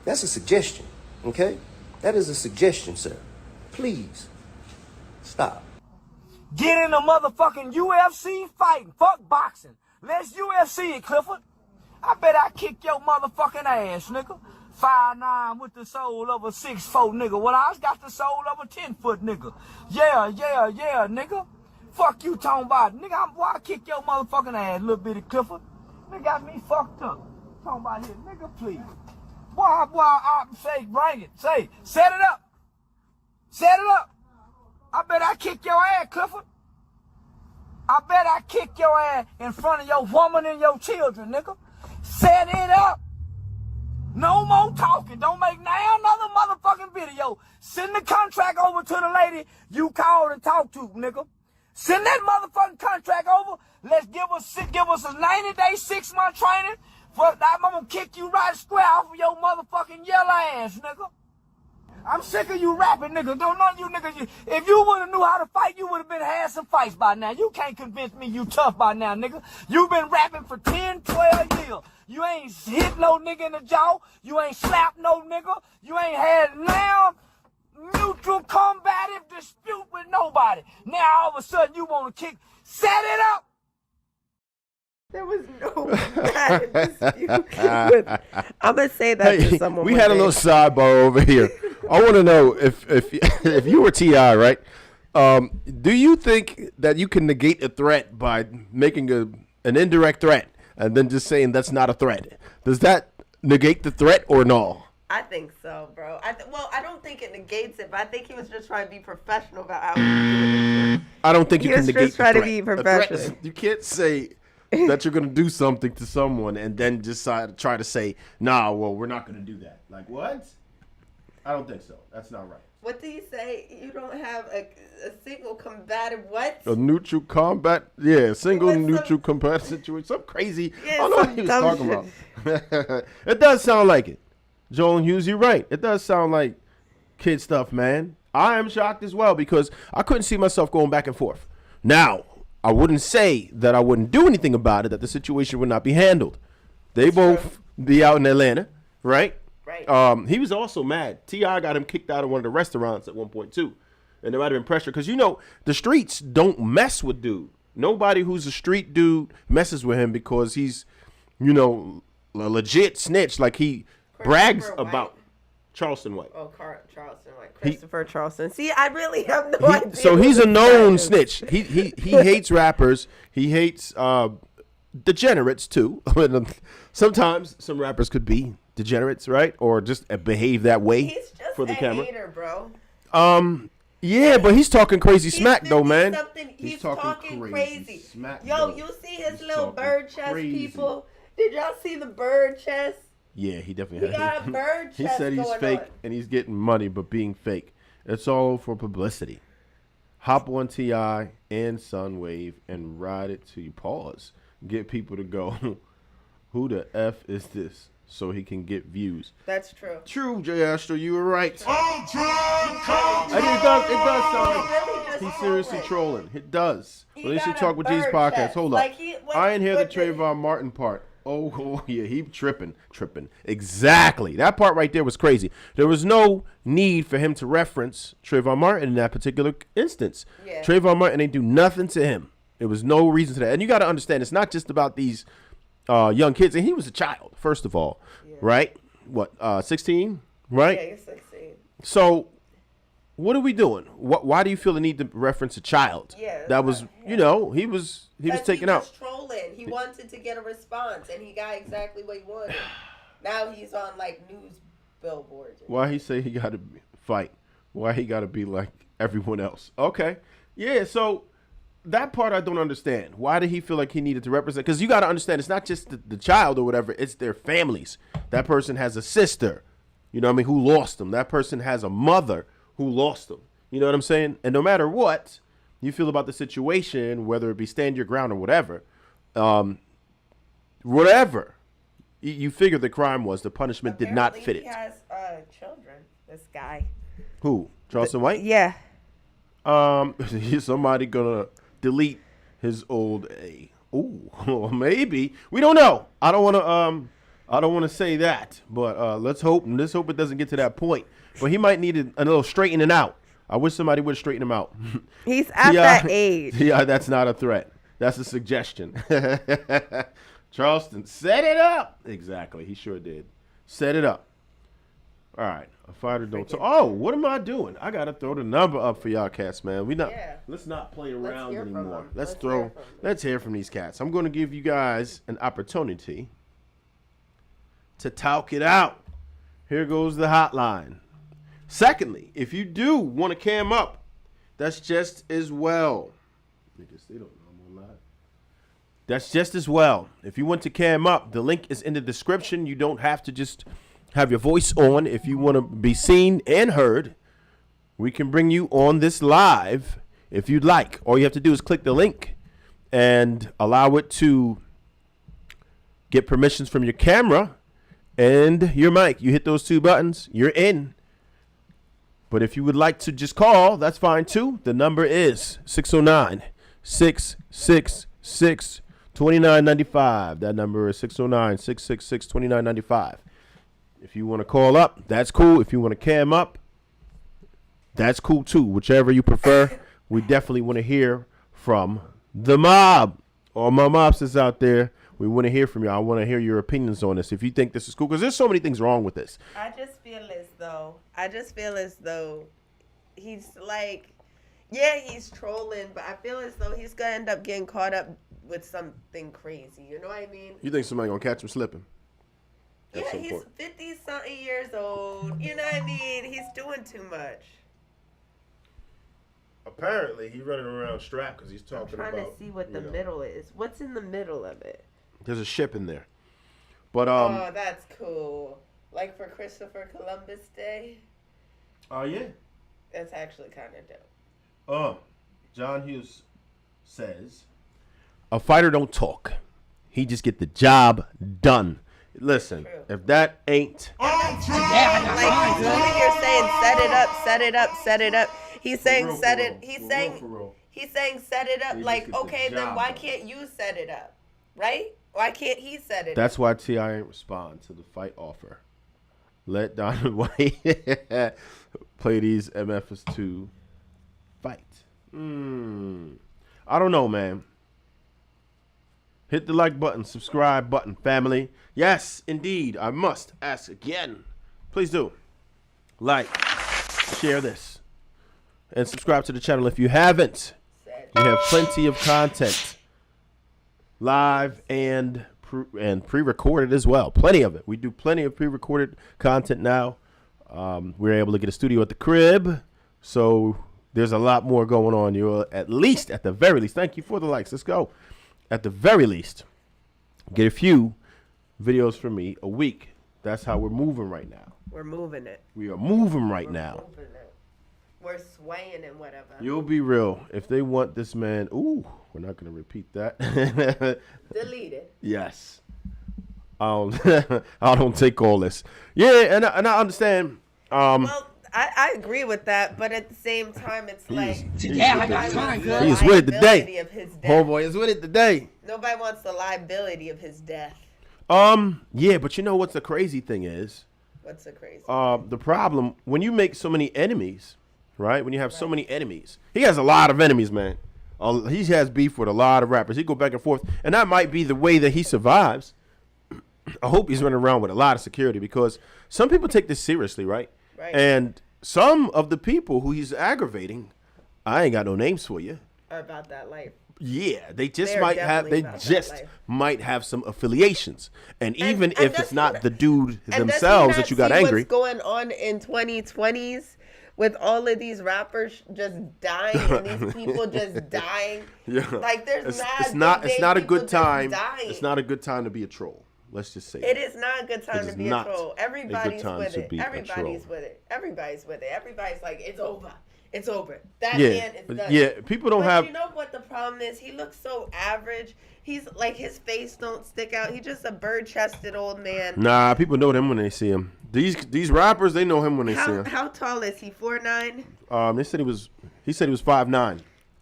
S5: That's a suggestion, okay? That is a suggestion, sir. Please, stop.
S3: Get in the motherfucking UFC fighting. Fuck boxing. Let's UFC it, Clifford. I bet I kick your motherfucking ass, nigga. 5'9" with the soul of a 6'4", nigga. Well, I got the soul of a 10-foot nigga. Yeah, nigga. Fuck you talking about. Nigga, why I kick your motherfucking ass, little bitty Clifford? Nigga got me fucked up. Talking about here, nigga, please. Boy, I say, bring it. Say, set it up. Set it up. I bet I kick your ass, Clifford. I bet I kick your ass in front of your woman and your children, nigga. Set it up. No more talking. Don't make now another motherfucking video. Send the contract over to the lady you called and talked to, nigga. Send that motherfucking contract over. Let's give us a 90-day, 6-month training. I'm gonna kick you right square off of your motherfucking yellow ass, nigga. I'm sick of you rapping, nigga. Don't none of you niggas. If you would've knew how to fight, you would've been had some fights by now. You can't convince me you tough by now, nigga. You've been rapping for 10, 12 years. You ain't hit no nigga in the jaw. You ain't slapped no nigga. You ain't had now mutual combative dispute with nobody. Now all of a sudden you wanna kick. Set it up.
S2: There was no bad dispute. I'm gonna say that to someone.
S1: We had a little sidebar over here. I want to know if you were T.I., right? Do you think that you can negate a threat by making an indirect threat and then just saying that's not a threat? Does that negate the threat or no?
S2: I think so, bro. I don't think it negates it, but I think he was just trying to be professional about how he was doing it.
S1: I don't think you can negate the threat.
S2: He was just trying to be professional.
S1: You can't say that you're going to do something to someone and then just try to say, nah, well, we're not going to do that. Like, what? I don't think so. That's not right.
S2: What did he say? You don't have a single combative what?
S1: A neutral combat? Yeah, single neutral combat situation. Something crazy.
S2: Yeah,
S1: I don't know what he was talking about. It does sound like it. Joel Hughes, you're right. It does sound like kid stuff, man. I am shocked as well because I couldn't see myself going back and forth. Now, I wouldn't say that I wouldn't do anything about it, that the situation would not be handled. They both be out in Atlanta, right?
S2: Right.
S1: He was also mad. T.I. got him kicked out of one of the restaurants at one point, too. And there might have been pressure because, the streets don't mess with dude. Nobody who's a street dude messes with him because he's, a legit snitch. Like he brags about. Charleston White.
S2: Oh, Charleston White. Christopher Charleston. See, I really have no idea.
S1: So he's a known snitch. He hates rappers. He hates degenerates too. Sometimes some rappers could be degenerates, right? Or just behave that way
S2: He's just
S1: for the camera.
S2: Hater, bro.
S1: Yeah, but he's talking crazy smack though, man.
S2: He's talking crazy.
S1: Smack,
S2: Yo,
S1: though.
S2: you see his
S1: He's
S2: little
S1: talking
S2: bird chest,
S1: crazy.
S2: people? Did y'all see the bird chest?
S1: Yeah, he definitely
S2: He got a bird
S1: He
S2: chest
S1: said he's
S2: going
S1: fake
S2: on.
S1: and he's getting money, but being fake. It's all for publicity. Hop on T.I. and Sunwave and ride it till you pause. Get people to go, who the F is this? So he can get views.
S2: That's true.
S1: True, J. Astro, you were right.
S6: Ultra
S1: And it does sound
S2: Really just
S1: he's seriously trolling. It does.
S2: He
S1: Well, they should
S2: got
S1: talk
S2: a
S1: with these
S2: bird
S1: podcasts.
S2: chest.
S1: Hold
S2: Like
S1: up.
S2: when-
S1: I ain't hear the
S2: when
S1: Trayvon Martin part. Oh, yeah, he tripping. Exactly. That part right there was crazy. There was no need for him to reference Trayvon Martin in that particular instance.
S2: Yeah.
S1: Trayvon Martin ain't do nothing to him. There was no reason to that. And you got to understand, it's not just about these young kids. And he was a child, first of all, right? What, 16, right?
S2: Yeah, he's 16.
S1: So what are we doing? Why do you feel the need to reference a child?
S2: Yeah,
S1: that was, he was taken out.
S2: He was trolling. He wanted to get a response, and he got exactly what he wanted. Now he's on, like, news billboards.
S1: Why he say he got to fight? Why he got to be like everyone else? Okay. Yeah, so that part I don't understand. Why did he feel like he needed to represent? Because you got to understand, it's not just the child or whatever. It's their families. That person has a sister, you know what I mean, who lost them. That person has a mother who lost them. You know what I'm saying? And no matter what you feel about the situation, whether it be stand your ground or whatever, you figure the crime was, the punishment did not fit it.
S2: He has children, this guy.
S1: Who? Charleston White?
S2: Yeah.
S1: Somebody gonna delete his old A. Ooh, maybe. We don't know. I don't wanna say that, but let's hope it doesn't get to that point. But he might need a little straightening out. I wish somebody would straighten him out.
S2: He's at that age.
S1: Yeah, that's not a threat. That's a suggestion. Charleston, set it up. Exactly, he sure did. Set it up. All right, a fighter don't talk. Oh, what am I doing? I gotta throw the number up for y'all cats, man. Let's not play around
S2: hear from
S1: anymore.
S2: them.
S1: Let's hear from these cats. I'm gonna give you guys an opportunity to talk it out. Here goes the hotline. Secondly, if you do want to cam up, that's just as well. Niggas, they don't know I'm on live. That's just as well. If you want to cam up, the link is in the description. You don't have to just have your voice on. If you want to be seen and heard, we can bring you on this live if you'd like. All you have to do is click the link and allow it to get permissions from your camera and your mic. You hit those two buttons, you're in. But if you would like to just call, that's fine too. The number is 609-666-2995. That number is 609-666-2995. If you want to call up, that's cool. If you want to cam up, that's cool too. Whichever you prefer. We definitely want to hear from the mob. All my mobsters out there, we want to hear from you. I want to hear your opinions on this. If you think this is cool, because there's so many things wrong with this.
S2: I just feel as though he's like, yeah, he's trolling, but I feel as though he's gonna end up getting caught up with something crazy. You know what I mean?
S1: You think somebody gonna catch him slipping?
S2: Yeah, he's 50-something years old. You know what I mean? He's doing too much.
S1: Apparently, he's running around strapped because he's
S2: I'm
S1: talking
S2: trying
S1: about.
S2: to see what the middle is. What's in the middle of it?
S1: There's a ship in there, but
S2: Oh, that's cool. Like for Christopher Columbus Day.
S1: Oh yeah.
S2: That's actually kind of dope.
S1: John Hughes says, a fighter don't talk. He just get the job done. Listen,
S2: True.
S1: if that ain't.
S2: Like he's over here saying, set it up, set it up, set it up. He's saying, set it. He's saying, set it up.
S1: He
S2: Like,
S1: just get the
S2: okay, then
S1: job
S2: why
S1: done.
S2: can't you set it up? Right? Why can't he set it up?
S1: That's why T.I. ain't respond to the fight offer. Let Donald White play these MFs to fight. I don't know, man. Hit the like button, subscribe button, family. Yes, indeed. I must ask again. Please do. like, share this, and subscribe to the channel if you haven't. We have plenty of content, live and pre-recorded as well. Plenty of it. We do plenty of pre-recorded content now. We're able to get a studio at the crib, so there's a lot more going on. You'll at the very least, thank you for the likes. Let's go. At the very least, get a few videos from me a week. That's how we're moving right now.
S2: We're moving it.
S1: We are moving right now.
S2: Moving it. We're swaying and whatever.
S1: You'll be real. If they want this man, we're not going to repeat that.
S2: Delete it.
S1: Yes. I don't take all this. Yeah, and I understand.
S2: Well, I agree with that, but at the same time, it's like
S1: he is with it today. Homeboy is with it today.
S2: Nobody wants the liability of his death.
S1: Yeah, but you know what's the crazy thing is?
S2: What's the crazy?
S1: The problem when you make so many enemies, right? When you have so many enemies, he has a lot of enemies, man. He has beef with a lot of rappers. He go back and forth, and that might be the way that he survives. I hope he's running around with a lot of security because some people take this seriously, right?
S2: Right.
S1: And some of the people who he's aggravating, I ain't got no names for you.
S2: Are about that life.
S1: Yeah, they just
S2: They're
S1: might have. They
S2: definitely about
S1: just
S2: that life.
S1: might have some affiliations, and even
S2: and
S1: if
S2: does
S1: it's
S2: he
S1: not
S2: not-
S1: the dude
S2: And
S1: themselves
S2: does he
S1: that you
S2: not
S1: got
S2: see
S1: angry.
S2: What's going on in 2020s with all of these rappers just dying and these people just dying?
S1: Yeah,
S2: Like there's
S1: it's not a
S2: people
S1: good
S2: just
S1: time.
S2: dying.
S1: It's not a good time to be a troll. Let's just say
S2: It is not a good time
S1: It
S2: to
S1: is
S2: be a
S1: not
S2: troll.
S1: a
S2: Everybody's
S1: good time
S2: with
S1: to
S2: it.
S1: be a
S2: Everybody's
S1: troll.
S2: with it. Everybody's with it. Everybody's like, it's over. It's over. That
S1: Yeah,
S2: man is done.
S1: yeah. People don't
S2: But
S1: have.
S2: you know what the problem is? He looks so average. He's like, his face don't stick out. He's just a bird-chested old man.
S1: Nah, people know him when they see him. These rappers, they know him when they see him.
S2: How tall is he? 4'9"?
S1: They said he was 5'9".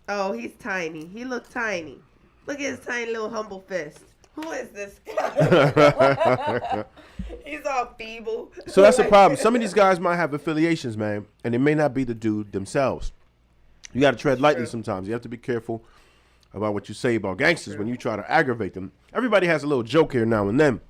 S2: Oh, he's tiny. He looks tiny. Look at his tiny little humble fist. Who is this guy? He's all feeble.
S1: So that's the problem. Some of these guys might have affiliations, man, and it may not be the dude themselves. You got to tread lightly sometimes. You have to be careful about what you say about gangsters when you try to aggravate them. Everybody has a little joke here now and then.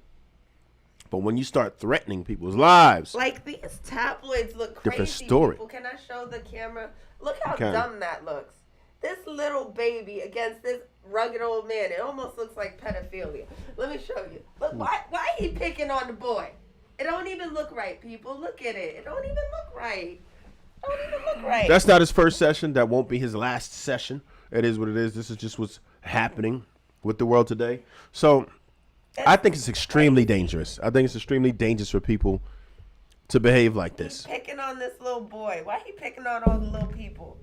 S1: But when you start threatening people's lives,
S2: like these tabloids look crazy.
S1: Different story.
S2: People. Can I show the camera? Look how
S1: can.
S2: dumb that looks. This little baby against this rugged old man. It almost looks like pedophilia. Let me show you. Look, why he picking on the boy? It don't even look right, people. Look at it. It don't even look right. It don't even look right.
S1: that's not his first session. That won't be his last session. It is what it is. This is just what's happening with the world today. So I think it's extremely dangerous. I think it's extremely dangerous for people to behave like this.
S2: He's picking on this little boy. Why he picking on all the little people?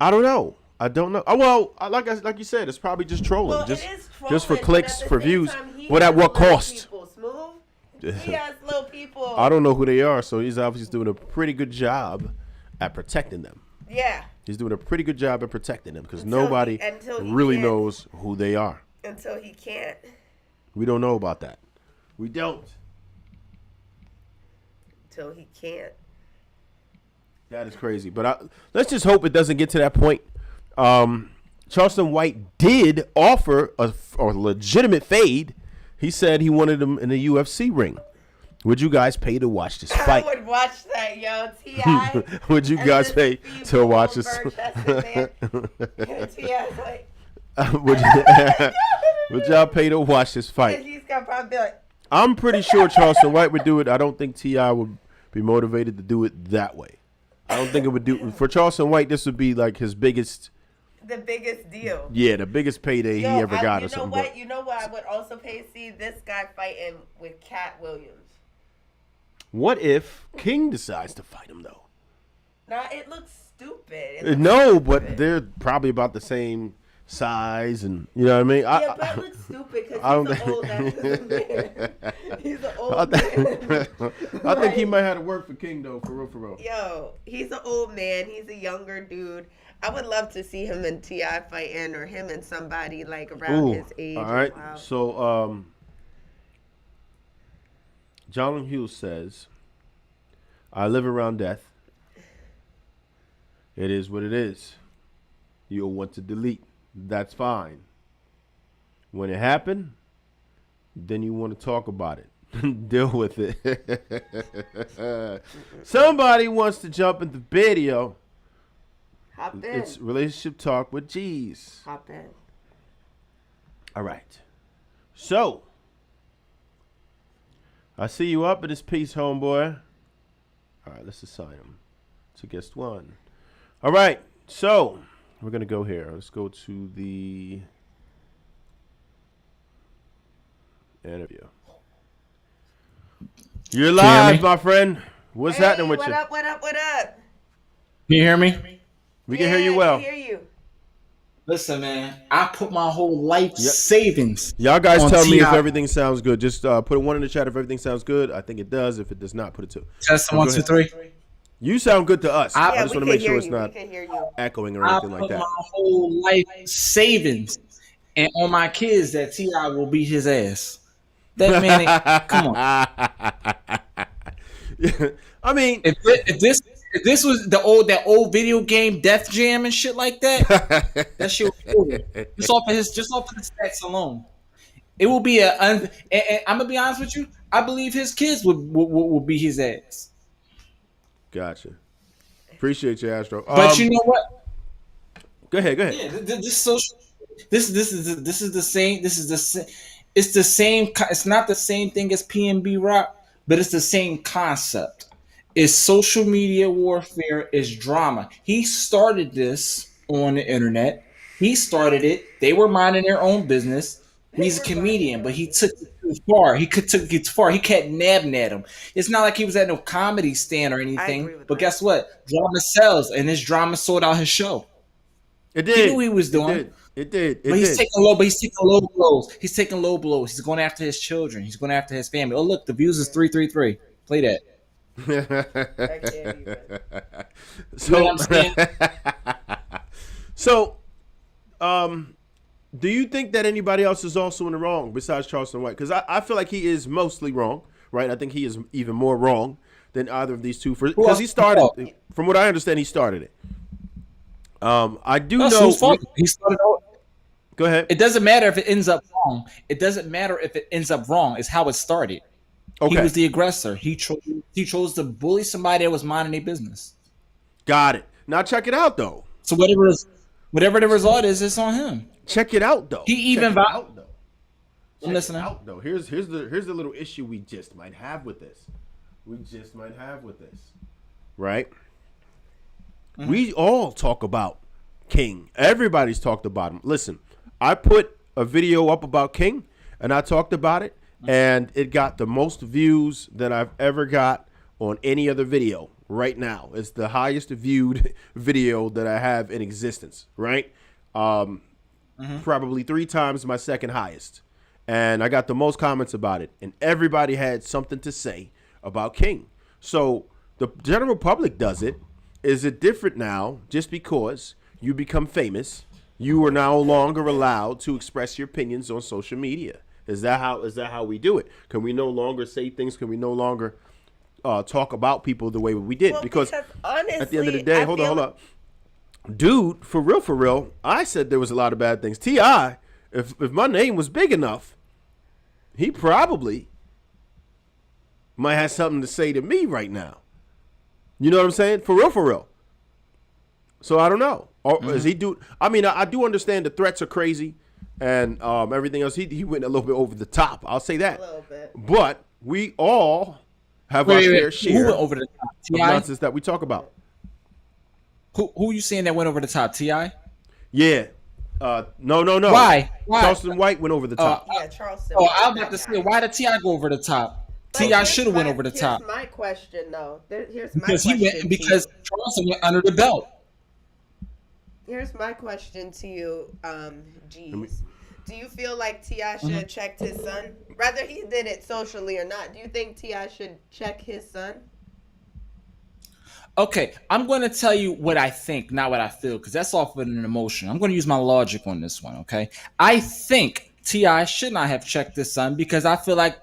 S1: I don't know. Oh, well, like you said, it's probably just trolling.
S2: Well,
S1: just,
S2: it is trolling,
S1: just for
S2: but
S1: clicks,
S2: at the
S1: for
S2: same
S1: views.
S2: time, he
S1: But at
S2: has
S1: what
S2: little
S1: cost?
S2: people. Smooth. He has little people.
S1: I don't know who they are, so he's obviously doing a pretty good job at protecting them.
S2: Yeah.
S1: He's doing a pretty good job at protecting them because
S2: Until
S1: nobody
S2: he
S1: really
S2: can't.
S1: knows who they are.
S2: Until he can't.
S1: We don't know about that. We don't.
S2: Until he can't.
S1: That is crazy. But let's just hope it doesn't get to that point. Charleston White did offer a legitimate fade. He said he wanted him in the UFC ring. Would you guys pay to watch this fight?
S2: I would watch that, yo. T.I.
S1: Would you guys pay to watch this?
S2: T.I.'s like,
S1: would y'all pay to watch this fight?
S2: he's gonna probably be like,
S1: I'm pretty sure Charleston White would do it. I don't think T.I. would be motivated to do it that way. I don't think it would do for Charleston White. This would be like his biggest.
S2: the biggest deal.
S1: Yeah, the biggest payday he ever got or something.
S2: You know what I would also pay to see? This guy fighting with Cat Williams.
S1: What if King decides to fight him though?
S2: Nah, it looks stupid.
S1: No, but they're probably about the same size, and you know what I mean.
S2: Yeah, but it looks stupid because he's an old man. He's an old man.
S1: I think he might have to work for King though, for real.
S2: Yo, he's an old man. He's a younger dude. I would love to see him and T.I. fighting, or him and somebody like around his age.
S1: All right.
S2: Wow.
S1: So, John Hughes says, "I live around death. It is what it is. You'll want to delete. That's fine. When it happened, then you want to talk about it. Deal with it. Somebody wants to jump in the video.
S2: Hop in.
S1: It's relationship talk with G's.
S2: Hop in.
S1: All right. So, I see you up at this piece, homeboy. All right, let's assign him to guest one. All right, so we're going to go here. Let's go to the interview. You're live, my friend. What's happening with
S2: what
S1: you?
S2: What up, what up, what up?
S3: Can you hear me?
S1: We can hear you well.
S2: I can hear you.
S3: Listen, man, I put my whole life savings.
S1: Y'all guys
S3: on
S1: tell me if
S3: T.I.
S1: everything sounds good. Just put a 1 in the chat if everything sounds good. I think it does. If it does not, put a 2.
S3: Test
S1: Go
S3: 1, 2,
S1: ahead.
S3: 3.
S1: You sound good to us. I just
S2: we
S1: want to
S2: can
S1: make
S2: hear
S1: sure it's
S2: you.
S1: not
S2: We can hear you.
S1: echoing or
S3: I
S1: anything
S3: put
S1: like that.
S3: my whole life savings and on my kids that T.I. will beat his ass. That man, come on.
S1: I mean,
S3: If this was that old video game Death Jam and shit like that, that shit would be over. Just off of the stats alone, it will be and I'm gonna be honest with you. I believe his kids would beat his ass.
S1: gotcha. Appreciate you, Astro.
S3: But you know what?
S1: Go ahead.
S3: Yeah, this social. This is the same. It's the same. It's not the same thing as PNB Rock, but it's the same concept. It's social media warfare. It's drama. He started this on the internet. He started it. They were minding their own business. He's a comedian, but he took it too far. He took it too far. He kept nabbing at him. It's not like he was at no comedy stand or anything. But guess what? Drama sells, and this drama sold out his show.
S1: It did.
S3: He knew what he was doing.
S1: It did.
S3: But he's taking low blows. He's taking low blows. He's going after his children. He's going after his family. Oh, look, the views is 333. Play that.
S1: So,
S3: You know what I'm saying?
S1: So, do you think that anybody else is also in the wrong besides Charleston White? Because I feel like he is mostly wrong, right? I think he is even more wrong than either of these two. Because he started, from what I understand, he started it. I do know.
S3: He started out.
S1: Go ahead.
S3: It doesn't matter if it ends up wrong. It doesn't matter if it ends up wrong. It's how it started.
S1: Okay.
S3: He was the aggressor. He chose to bully somebody that was minding their business.
S1: Got it. Now check it out though.
S3: So whatever the result is, it's on him.
S1: Check it out though.
S3: He even
S1: Check it out, though.
S3: I'm listening.
S1: Out, though. Here's the little issue we just might have with this. Right? Mm-hmm. We all talk about King. Everybody's talked about him. Listen, I put a video up about King and I talked about it and it got the most views that I've ever got on any other video right now. It's the highest viewed video that I have in existence, right? Probably 3 times my second highest. And I got the most comments about it. And everybody had something to say about King. So the general public does it. Is it different now just because you become famous? You are no longer allowed to express your opinions on social media. Is that how we do it? Can we no longer say things? Can we no longer talk about people the way we did?
S2: Well,
S1: because
S2: honestly,
S1: at the end of the day, hold up. Dude, for real, I said there was a lot of bad things. T.I., if my name was big enough, he probably might have something to say to me right now. You know what I'm saying? For real. So I don't know. Or is he do? I mean, I do understand the threats are crazy, and everything else. He went a little bit over the top. I'll say that.
S2: A little bit.
S1: But we all have our fair share
S3: Who went over the top?
S1: of
S3: T.I.?
S1: nonsense that we talk about.
S3: Who you saying that went over the top? T.I.?
S1: Yeah. No.
S3: Why?
S1: Charleston White went over the top.
S2: Yeah, Charleston.
S3: I was about to say, why did T.I. go over the top? T.I. should have went over the top.
S2: Here's my question, though. Here's my
S3: Because
S2: question.
S3: because Charleston went under the belt.
S2: Here's my question to you, G's. Do you feel like T.I. should have checked his son? Whether he did it socially or not, do you think T.I. should check his son?
S3: Okay, I'm going to tell you what I think, not what I feel, because that's off with an emotion. I'm going to use my logic on this one, okay? I think T.I. should not have checked his son because I feel like,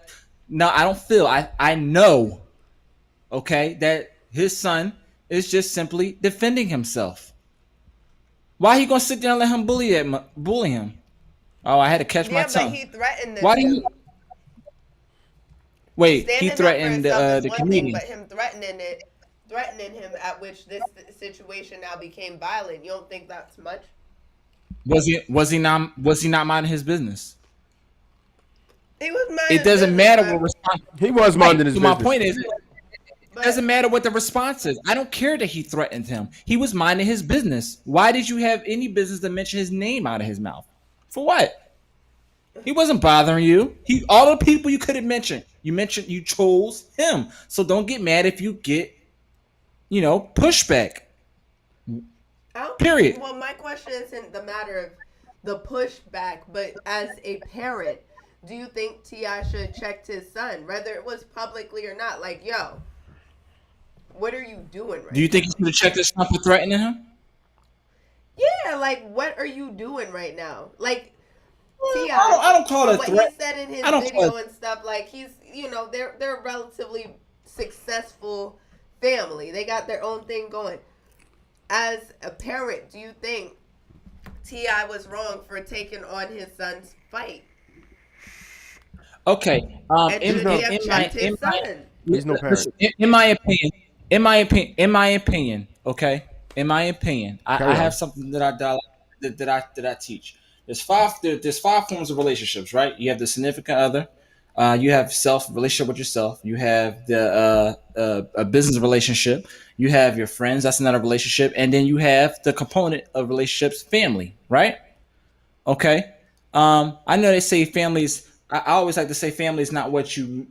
S3: no, I don't feel, I know, okay, that his son is just simply defending himself. Why he going to sit there and let him bully him? Oh, I had to catch my tongue.
S2: But he threatened this
S3: Why do
S2: dude.
S3: you? Wait, he
S2: Standing up for
S3: threatened
S2: himself is
S3: the
S2: one thing,
S3: comedian.
S2: but him threatening him at which this situation now became violent. You don't think that's much?
S3: Was he not minding his business?
S2: He was minding
S3: It
S2: his
S3: doesn't
S2: business,
S3: matter
S2: but-
S3: what response.
S1: He was minding his
S3: So my
S1: business.
S3: point is, it
S2: but-
S3: doesn't matter what the response is. I don't care that he threatened him. He was minding his business. Why did you have any business to mention his name out of his mouth? For what? He wasn't bothering you. All the people you could have mentioned, you chose him. So don't get mad if you get, pushback. Period.
S2: Well, my question isn't the matter of the pushback, but as a parent, do you think T.I. should check his son, whether it was publicly or not? Like, yo, what are you doing right
S3: Do you think he should have checked his son for threatening him?
S2: Yeah, like, what are you doing right now? Like, T.I.
S3: I don't call it a
S2: what
S3: threat.
S2: he said in his
S3: I don't
S2: video
S3: call
S2: and stuff, like, he's, they're a relatively successful family. They got their own thing going. As a parent, do you think T.I. was wrong for taking on his son's fight?
S3: Okay.
S2: And should he have checked his son?
S1: He's no parent.
S3: In my opinion, okay. In my opinion,
S1: Carry
S3: I
S1: on.
S3: have something that I teach. There's five forms of relationships, right? You have the significant other, you have relationship with yourself, you have the a business relationship, you have your friends, that's another relationship, and then you have the component of relationships, family, right? Okay. I know they say families. I always like to say family is not what you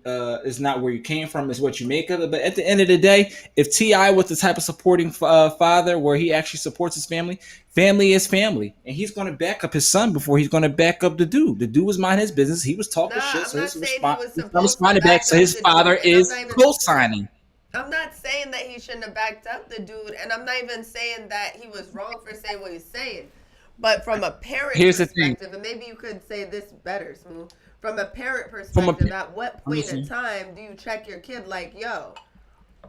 S3: is not where you came from, is what you make of it. But at the end of the day, if T.I. was the type of supporting father where he actually supports his family, family is family, and he's going to back up his son before he's going to back up the dude. The dude was minding his business. He was talking shit, so his responded back. So his father is co-signing.
S2: I'm not saying that he shouldn't have backed up the dude, and I'm not even saying that he was wrong for saying what he's saying. But from a parent perspective, and maybe you could say this better, Smooth. From a parent perspective, at what point in time do you check your kid like, yo,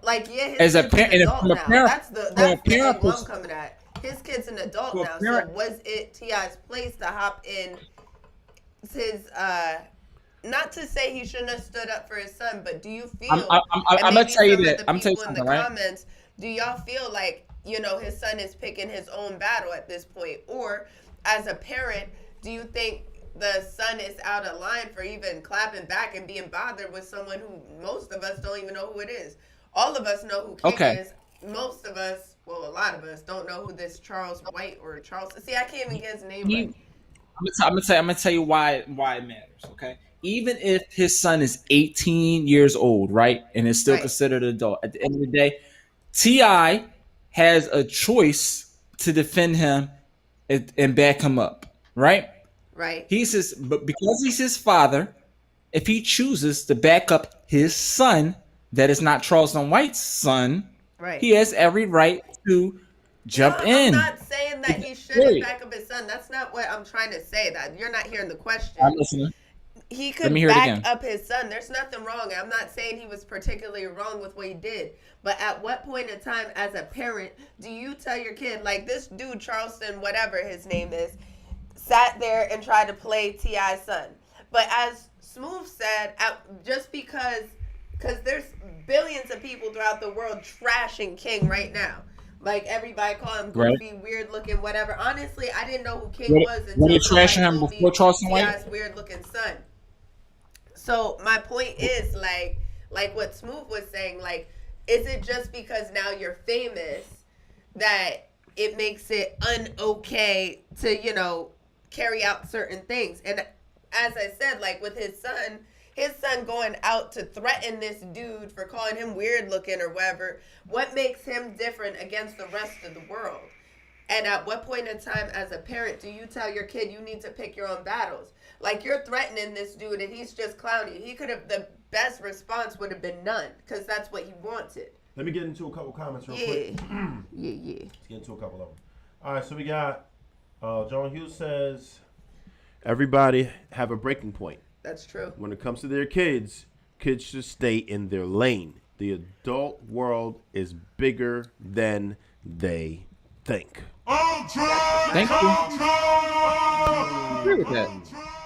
S2: like, yeah, his kid's an adult now. That's the angle I'm coming at. His kid's an adult now. So was it T.I.'s place to hop in his, not to say he shouldn't have stood up for his son, but do you feel,
S3: I'm going to tell you that. I'm telling you something, right?
S2: Comments, do y'all feel like, his son is picking his own battle at this point? Or as a parent, do you think the son is out of line for even clapping back and being bothered with someone who most of us don't even know who it is? All of us know who King is. Most of us, well, a lot of us don't know who this Charles White or Charleston. See, I can't even get his name right.
S3: I'm gonna tell you why it matters. Okay, even if his son is 18 years old, right, and is still considered an adult, at the end of the day, T.I. has a choice to defend him and back him up, right?
S2: Right.
S3: But because he's his father, if he chooses to back up his son, that is not Charleston White's son, he has every right to jump in.
S2: I'm not saying that he shouldn't back up his son. That's not what I'm trying to say. That you're not hearing the question.
S3: I'm listening.
S2: He could back up his son. There's nothing wrong. I'm not saying he was particularly wrong with what he did. But at what point in time, as a parent, do you tell your kid, like this dude, Charleston, whatever his name is, sat there and tried to play T.I.'s son? But as Smooth said, just because there's billions of people throughout the world trashing King right now. Like, everybody call him goofy, weird looking, whatever. Honestly, I didn't know who King was until
S3: they trashing him before Charleston White?
S2: T.I.'s weird looking son. So my point is, like what Smooth was saying, like, is it just because now you're famous that it makes it un-okay to, carry out certain things? And as I said, like with his son going out to threaten this dude for calling him weird looking or whatever, what makes him different against the rest of the world? And at what point in time as a parent do you tell your kid you need to pick your own battles? Like, you're threatening this dude and he's just clowning. The best response would have been none, because that's what he wanted.
S1: Let me get into a couple comments real quick.
S2: Yeah.
S1: Let's get into a couple of them. All right, so we got John Hughes says, everybody have a breaking point.
S2: That's true.
S1: When it comes to their kids should stay in their lane. The adult world is bigger than they think.
S3: Thank you. I agree with that.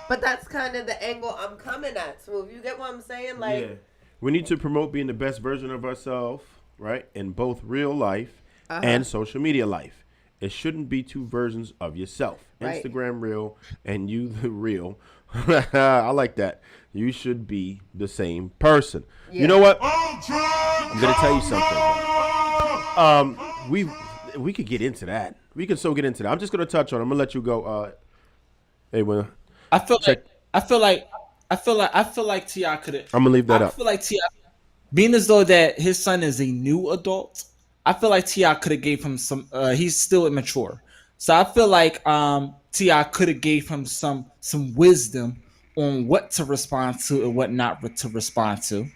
S2: But that's kind of the angle I'm coming at, Smooth. You get what I'm saying? Like,
S1: We need to promote being the best version of ourselves, right? In both real life and social media life. It shouldn't be two versions of yourself.
S2: Right.
S1: Instagram real and you the real. I like that. You should be the same person.
S2: Yeah.
S1: You know what? I'm gonna tell you something. We could get into that. We can so get into that. I'm just gonna touch on it. I'm gonna let you go. Hey, well,
S7: I feel like T.I. could have.
S1: I'm gonna leave that up.
S7: I feel like T.I. being as though that his son is a new adult. I feel like T.I. could have gave him some. He's still immature, so I feel like T.I. could have gave him some wisdom on what to respond to and what not to respond to.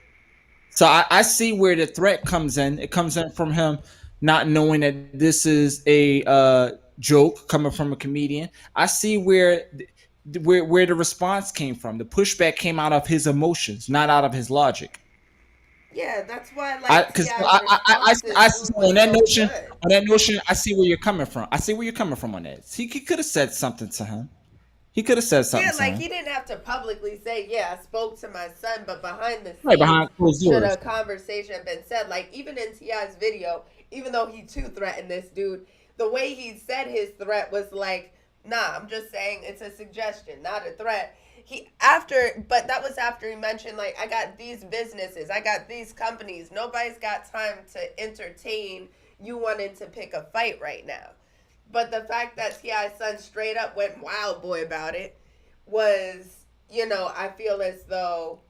S7: So I see where the threat comes in. It comes in from him not knowing that this is a joke coming from a comedian. I see where the response came from. The pushback came out of his emotions, not out of his logic.
S2: Yeah, that's why. Like,
S7: Because
S2: on
S7: that notion, I see where you're coming from. I see where you're coming from on that. He could have said something to him. He could have said something.
S2: Yeah,
S7: to
S2: like
S7: him.
S2: he didn't have to publicly say, "Yeah, I spoke to my son," but behind the scenes,
S7: Right, behind closed
S2: should
S7: doors.
S2: a conversation have been said? Like even in T.I.'s video, even though he too threatened this dude, the way he said his threat was like, "Nah, I'm just saying it's a suggestion, not a threat." But that was after he mentioned like, "I got these businesses, I got these companies. Nobody's got time to entertain you wanting to pick a fight right now." But the fact that T.I.'s son straight up went wild boy about it was, I feel as though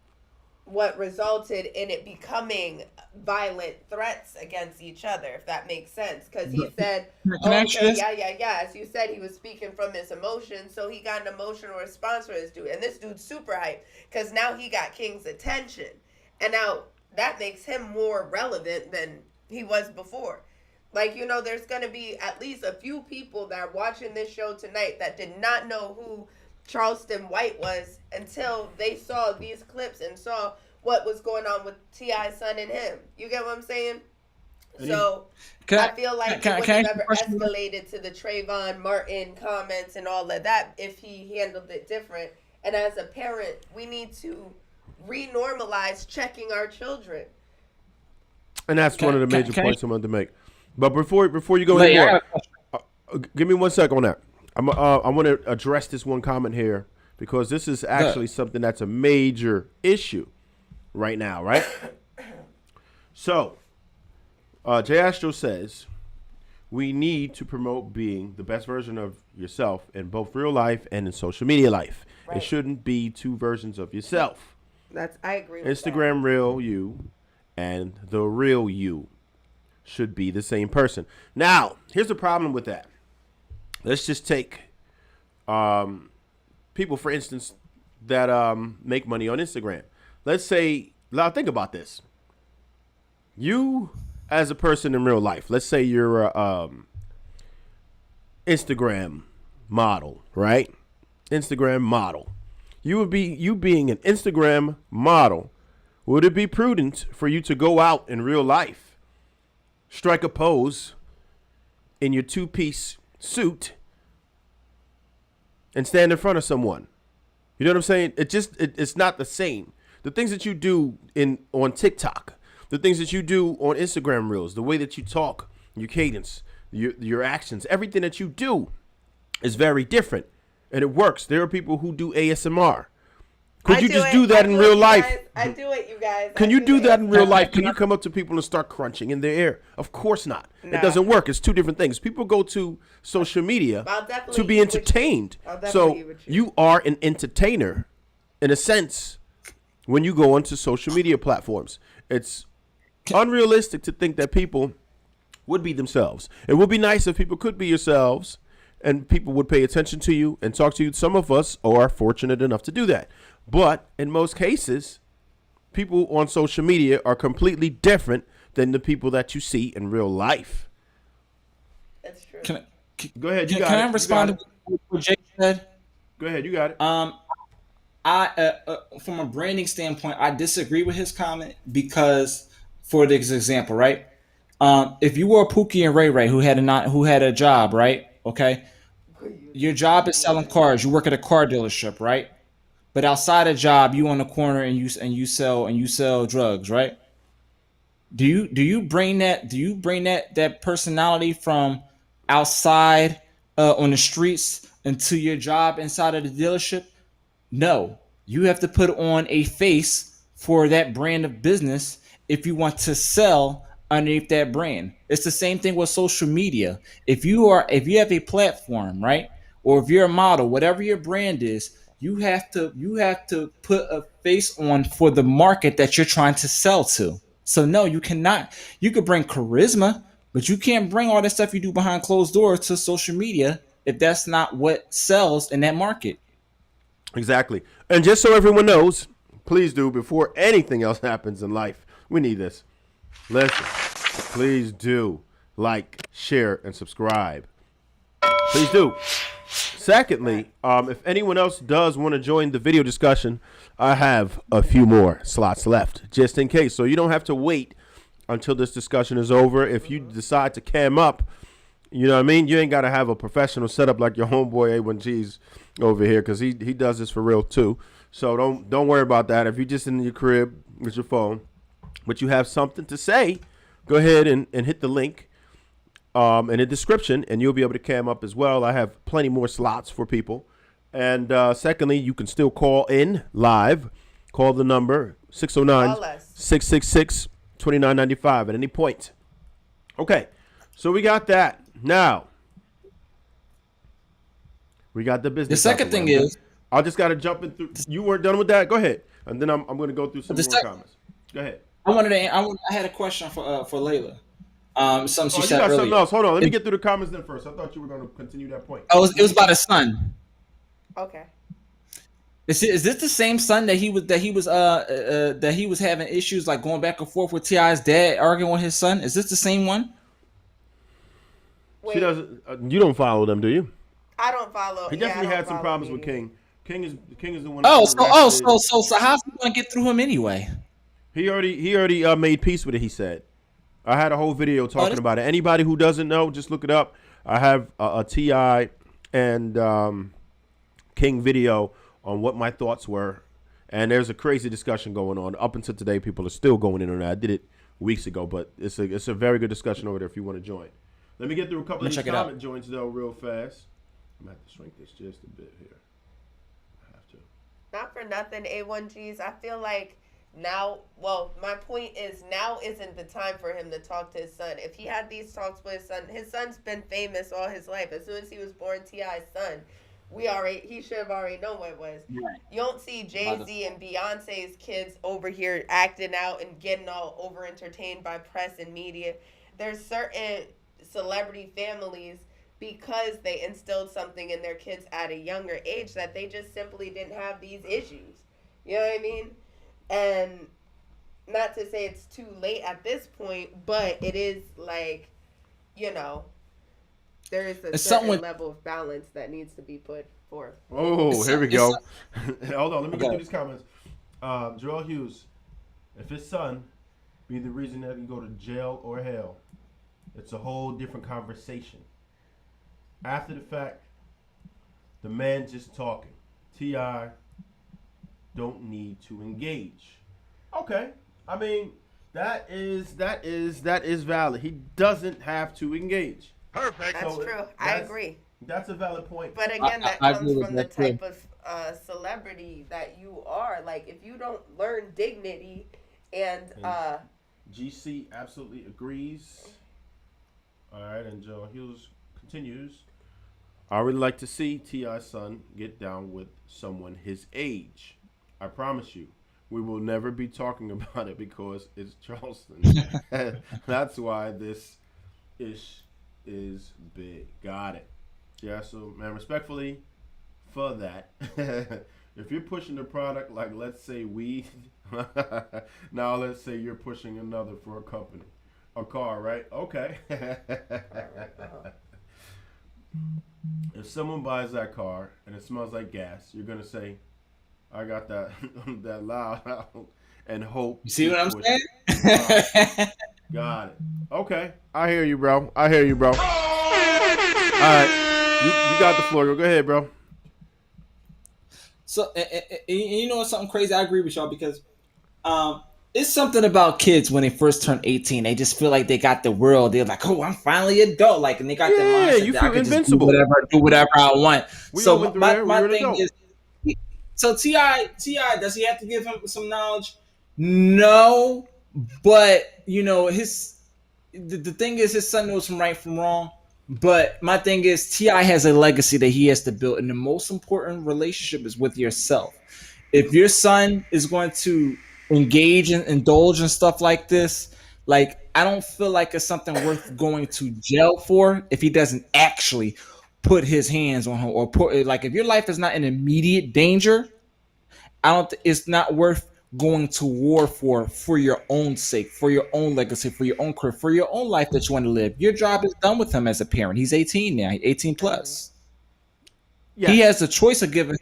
S2: what resulted in it becoming violent threats against each other, if that makes sense. Because he said, yeah. As you said, he was speaking from his emotions, so he got an emotional response from this dude. And this dude's super hyped because now he got King's attention. And now that makes him more relevant than he was before. Like, there's going to be at least a few people that are watching this show tonight that did not know who Charleston White was until they saw these clips and saw what was going on with T.I.'s son and him. You get what I'm saying? So I feel like it would have never escalated to the Trayvon Martin comments and all of that if he handled it different. And as a parent, we need to renormalize checking our children.
S1: And that's one of the major points I wanted to make. But before you go anymore, give me 1 second on that. I want to address this one comment here because this is actually something that's a major issue right now, right? So, Jay Astro says we need to promote being the best version of yourself in both real life and in social media life. Right. It shouldn't be two versions of yourself.
S2: I agree with
S1: Instagram real you and the real you should be the same person. Now, here's the problem with that. Let's just take people, for instance, that make money on Instagram. Let's say, now think about this. You, as a person in real life, let's say you're a Instagram model, right? Instagram model. You being an Instagram model, would it be prudent for you to go out in real life, strike a pose in your two-piece suit and stand in front of someone? You know what I'm saying? It's not the same. The things that you do on TikTok, the things that you do on Instagram Reels, the way that you talk, your cadence, your actions, everything that you do is very different, and it works. There are people who do ASMR. Could you just do that in real life?
S2: I do it, you guys.
S1: Can you do that in real life? Can you come up to people and start crunching in their ear? Of course not. No. It doesn't work. It's two different things. People go to social media to be entertained. So you are an entertainer in a sense when you go onto social media platforms. It's unrealistic to think that people would be themselves. It would be nice if people could be yourselves and people would pay attention to you and talk to you. Some of us are fortunate enough to do that. But in most cases, people on social media are completely different than the people that you see in real life.
S2: That's true.
S1: Go ahead.
S7: Can I respond to what Jay said?
S1: Go ahead. You got it.
S7: I from a branding standpoint, I disagree with his comment because, for this example, right? If you were Pookie and Ray Ray who had a job, right? Okay, your job is selling cars. You work at a car dealership, right? but outside a job, you on the corner and you sell drugs, right? Do you bring that personality from outside on the streets into your job inside of the dealership? No, you have to put on a face for that brand of business if you want to sell underneath that brand. It's the same thing with social media. If you have a platform, right? Or if you're a model, whatever your brand is, you have to put a face on for the market that you're trying to sell to. So no, you cannot. You could bring charisma, but you can't bring all that stuff you do behind closed doors to social media if that's not what sells in that market.
S1: Exactly. And just so everyone knows, please do, before anything else happens in life, we need this. Listen, please do like, share, and subscribe. Please do. Secondly, if anyone else does want to join the video discussion, I have a few more slots left, just in case. So you don't have to wait until this discussion is over. If you decide to cam up, you know what I mean? You ain't got to have a professional setup like your homeboy A1G's over here, because he does this for real too. So don't worry about that. If you're just in your crib with your phone, but you have something to say, go ahead and hit the link in the description, and you'll be able to cam up as well. I have plenty more slots for people. And secondly, you can still call in live. Call the number 609-666-2995 at any point. Okay, so we got that. Now, we got the business.
S7: The second thing is,
S1: I just got to jump in through. You weren't done with that? Go ahead. And then I'm going to go through some more comments. Go ahead.
S7: I had a question for Layla. Something she said
S1: got
S7: earlier.
S1: something else. Hold on. Let me get through the comments then first. I thought you were going to continue that point.
S7: Oh, it was about his son.
S2: Okay.
S7: Is this the same son that he was having issues like going back and forth with T.I.'s dad, arguing with his son? Is this the same one?
S2: Wait,
S1: She doesn't. You don't follow them, do you?
S2: I don't follow.
S1: He definitely had some problems with King. King is the one.
S7: So how's he gonna get through him anyway?
S1: He already made peace with it. He said. I had a whole video talking about it. Anybody who doesn't know, just look it up. I have a T.I. and King video on what my thoughts were, and there's a crazy discussion going on. Up until today, people are still going in on that. I did it weeks ago, but it's a very good discussion over there if you want to join. Let me get through a couple of these comment joints though real fast. I'm gonna have to shrink this just a bit here. I have to.
S2: Not for nothing, A1Gs. I feel like now, well, my point is now isn't the time for him to talk to his son. If he had these talks with his son's been famous all his life. As soon as he was born, T.I.'s son, he should have already known what it was. Right. You don't see Jay-Z and Beyonce's kids over here acting out and getting all over entertained by press and media. There's certain celebrity families, because they instilled something in their kids at a younger age, that they just simply didn't have these issues. You know what I mean? And not to say it's too late at this point, but it is like, you know, there is a certain level of balance that needs to be put forth.
S1: Oh, here we go. Hold on, let me get through these comments. Joel Hughes, if his son be the reason that he go to jail or hell, it's a whole different conversation. After the fact, the man just talking. T.I. don't need to engage. Okay, I mean that is valid. He doesn't have to engage.
S2: Perfect. That's true. I agree.
S1: That's a valid point.
S2: But again, that comes from the type of celebrity that you are. Like, if you don't learn dignity and
S1: GC absolutely agrees. All right, and Joe Hughes continues. I really like to see T.I.'s son get down with someone his age. I promise you, we will never be talking about it because it's Charleston. That's why this ish is big. Got it. Yeah, so, man, respectfully, for that, if you're pushing the product like, let's say, weed, now let's say you're pushing another for a company. A car, right? Okay. If someone buys that car and it smells like gas, you're going to say, I got that that loud and hope.
S7: You see what I'm saying?
S1: Got it. Okay. I hear you, bro. All right. You got the floor. Go ahead, bro.
S7: So, and you know what's something crazy? I agree with y'all because it's something about kids when they first turn 18. They just feel like they got the world. They're like, oh, I'm finally adult. Like, and they got the
S1: Yeah,
S7: mindset
S1: you
S7: that I
S1: feel
S7: can just
S1: invincible.
S7: do whatever I want.
S1: We all
S7: So
S1: went through
S7: my,
S1: there. We
S7: my
S1: were an
S7: thing
S1: adult.
S7: is, so Ti, does he have to give him some knowledge? No, but you know the thing is his son knows from right from wrong. But my thing is Ti has a legacy that he has to build, and the most important relationship is with yourself. If your son is going to engage and indulge in stuff like this, like I don't feel like it's something worth going to jail for if he doesn't actually put his hands on him or put like if your life is not in immediate danger, I don't. It's not worth going to war for your own sake, for your own legacy, for your own career, for your own life that you want to live. Your job is done with him as a parent. He's 18 now, 18 plus.
S1: Yes.
S7: He has the choice of giving.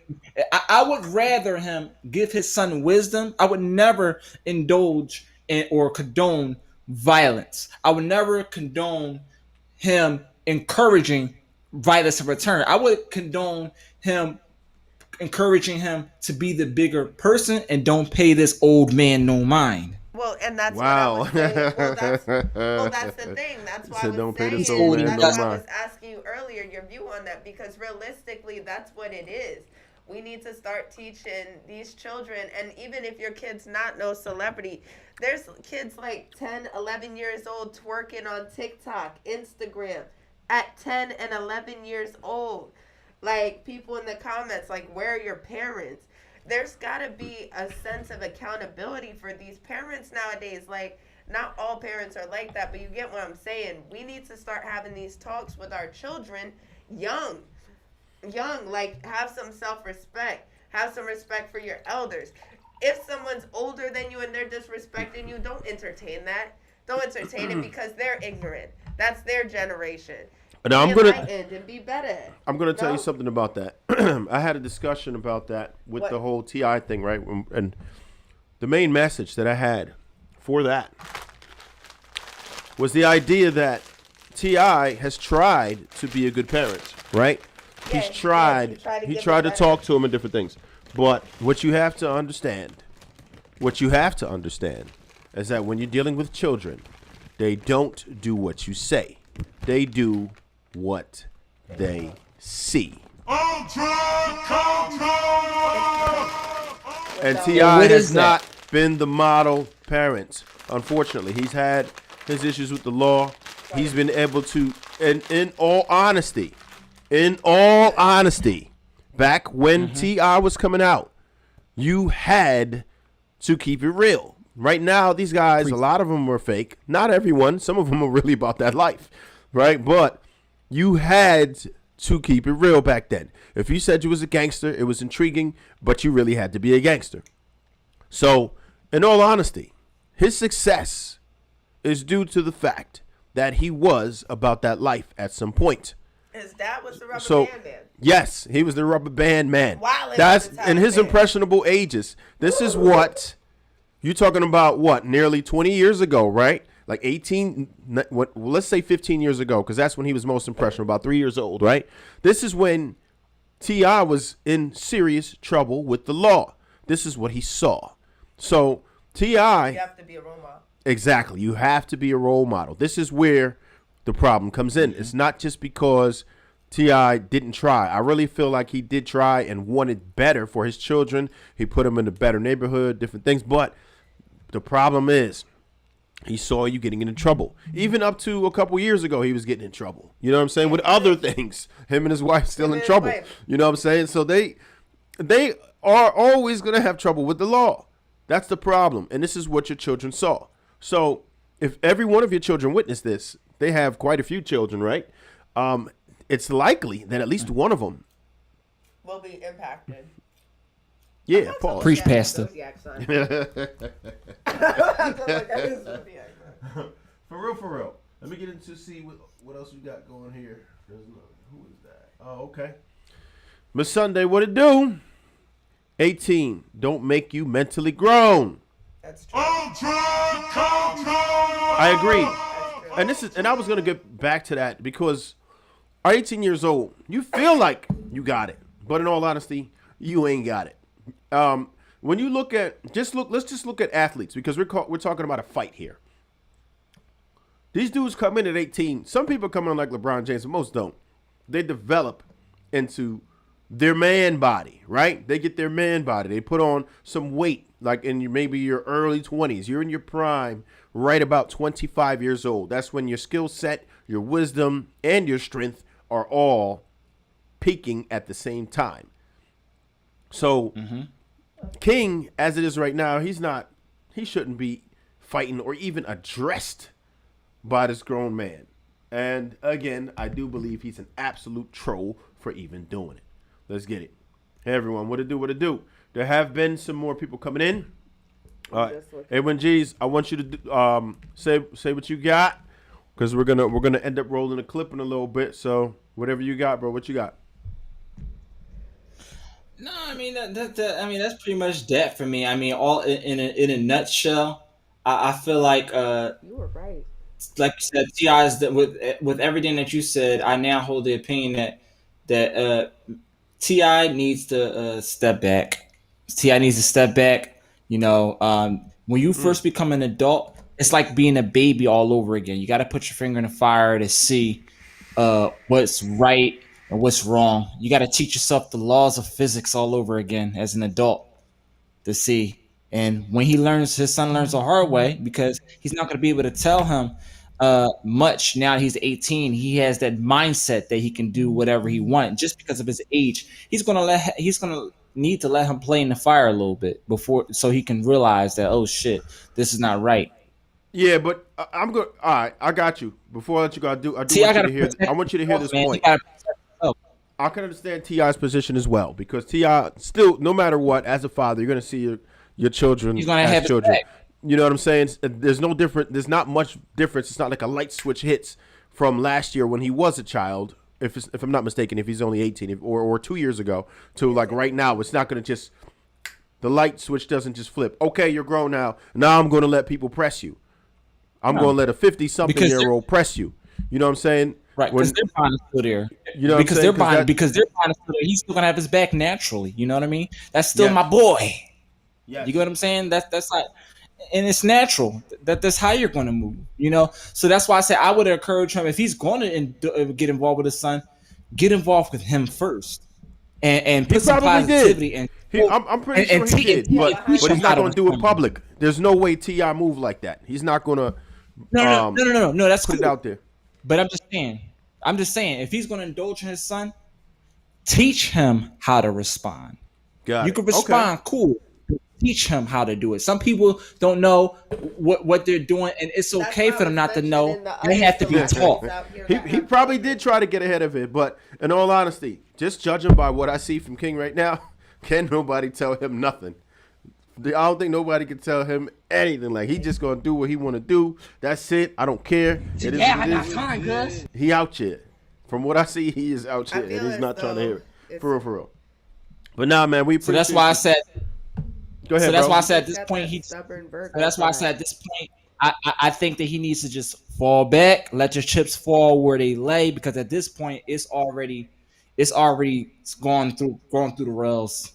S7: I would rather him give his son wisdom. I would never indulge in or condone violence. I would never condone him encouraging violence in return. I would condone him encouraging him to be the bigger person and don't pay this old man no mind.
S2: Well, and that's
S1: Wow.
S2: what I was saying. That's the thing. That's why I was
S1: Don't pay
S2: saying.
S1: this old man
S2: That's
S1: no
S2: why I
S1: mind.
S2: was asking you earlier your view on that, because realistically, that's what it is. We need to start teaching these children, and even if your kid's not no celebrity, there's kids like 10, 11 years old twerking on TikTok, Instagram, at 10 and 11 years old. Like, people in the comments, like, where are your parents? There's got to be a sense of accountability for these parents nowadays. Like, not all parents are like that, but you get what I'm saying. We need to start having these talks with our children young. Like, have some self-respect. Have some respect for your elders. If someone's older than you and they're disrespecting you, don't entertain that. Don't entertain it because they're ignorant. That's their generation.
S1: Now
S2: Be enlightened and be better.
S1: I'm gonna tell you something about that. I had a discussion about that with the whole Ti thing, right? And the main message that I had for that was the idea that Ti has tried to be a good parent, right?
S2: Yeah,
S1: He's tried. He tried to talk to him and different things. But what you have to understand, is that when you're dealing with children, they don't do what you say. They do what they see. And T.I. has not been the model parent. Unfortunately, he's had his issues with the law. He's been able to, and in all honesty, back when T.I. was coming out, you had to keep it real. Right now, these guys, a lot of them were fake. Not everyone. Some of them are really about that life, right? But you had to keep it real back then. If you said you was a gangster, it was intriguing, but you really had to be a gangster. So, in all honesty, his success is due to the fact that he was about that life at some point.
S2: His dad was the rubber band man.
S1: Yes, he was the rubber band man.
S2: Wildin'
S1: That's
S2: at the time,
S1: in his
S2: man.
S1: impressionable ages. This is what you're talking about. What, nearly 20 years ago, right? Like 18. What? Let's say 15 years ago, because that's when he was most impressionable. About 3 years old, right? This is when T.I. was in serious trouble with the law. This is what he saw. So T.I.
S2: You have to be a role model.
S1: Exactly. You have to be a role model. This is where the problem comes in. It's not just because T.I. didn't try. I really feel like he did try and wanted better for his children. He put them in a better neighborhood, different things. But the problem is he saw you getting into trouble. Even up to a couple years ago, he was getting in trouble. You know what I'm saying? With other things. Him and his wife still in trouble. You know what I'm saying? So they are always going to have trouble with the law. That's the problem. And this is what your children saw. So if every one of your children witnessed this, they have quite a few children, right? It's likely that at least one of them
S2: will be impacted.
S1: Yeah, pause.
S7: Preach, Pastor.
S1: For real. Let me get into see what else we got going here. Who is that? Oh, okay. Miss Sunday, what it do? 18. Don't make you mentally grown.
S2: That's true.
S1: I agree. And I was gonna get back to that because at 18 years old, you feel like you got it, but in all honesty, you ain't got it. When you look at let's just look at athletes because we're talking about a fight here. These dudes come in at 18. Some people come in like LeBron James, but most don't. They develop into their man body, right? They get their man body. They put on some weight, like in maybe your early 20s. You're in your prime, right about 25 years old. That's when your skill set, your wisdom, and your strength are all peaking at the same time. So, King, as it is right now, he shouldn't be fighting or even addressed by this grown man. And again, I do believe he's an absolute troll for even doing it. Let's get it. Hey everyone, what it do? There have been some more people coming in. Hey, when G's, I want you to do, say what you got, because we're gonna end up rolling a clip in a little bit. So whatever you got, bro, what you got?
S7: No, I mean that's pretty much that for me. I mean, all in a nutshell, I feel like
S2: You were right.
S7: like you said, T.I.'s with everything that you said, I now hold the opinion that T.I. needs to step back. T.I. needs to step back. You know, when you first become an adult, it's like being a baby all over again. You got to put your finger in the fire to see what's right and what's wrong. You got to teach yourself the laws of physics all over again as an adult to see. And when his son learns the hard way, because he's not going to be able to tell him much now that he's 18. He has that mindset that he can do whatever he wants just because of his age. He's going to need to let him play in the fire a little bit before, so he can realize that, oh shit, this is not right.
S1: Yeah, but I'm good. All right, I got you. Before I let you go, I want you to hear this point. I can understand T.I.'s position as well, because T.I. still, no matter what, as a father, you're going to see your children as children. You know what I'm saying? There's no different. There's not much difference. It's not like a light switch hits from last year when he was a child, if I'm not mistaken, if he's only 18, or 2 years ago, to like right now. It's not going to just, the light switch doesn't just flip. Okay, you're grown now. Now I'm going to let people press you. I'm going to let a 50-something-year-old press you. You know what I'm saying?
S7: Right, because their bond is still there.
S1: You know, because their bond
S7: is still there. He's still gonna have his back naturally. You know what I mean? That's still my boy.
S1: Yeah.
S7: You get what I'm saying? That's like, and it's natural. That's how you're gonna move. You know. So that's why I say I would encourage him, if he's going to get involved with his son, get involved with him first, and put some positivity. And
S1: I'm pretty sure he did, but he's not gonna do it public. There's no way T.I. move like that. He's not gonna.
S7: No. That's
S1: put
S7: cool.
S1: it out there.
S7: But I'm just saying, if he's going to indulge in his son, teach him how to respond. You can respond, cool. Teach him how to do it. Some people don't know what they're doing, and it's okay for them not to know. They have to be taught.
S1: He probably did try to get ahead of it, but in all honesty, just judging by what I see from King right now, can nobody tell him nothing. I don't think nobody can tell him anything. Like, he just gonna do what he want to do. That's it. I don't care.
S3: I got time, cuz.
S1: He out here. From what I see, he is out here, and he's not trying to hear it. For real. But nah, man, we appreciate.
S7: So that's why I said.
S1: Go ahead.
S7: So that's
S1: bro.
S7: why I said at this point that's why I said at this point I think that he needs to just fall back, let your chips fall where they lay, because at this point it's already gone through the rails.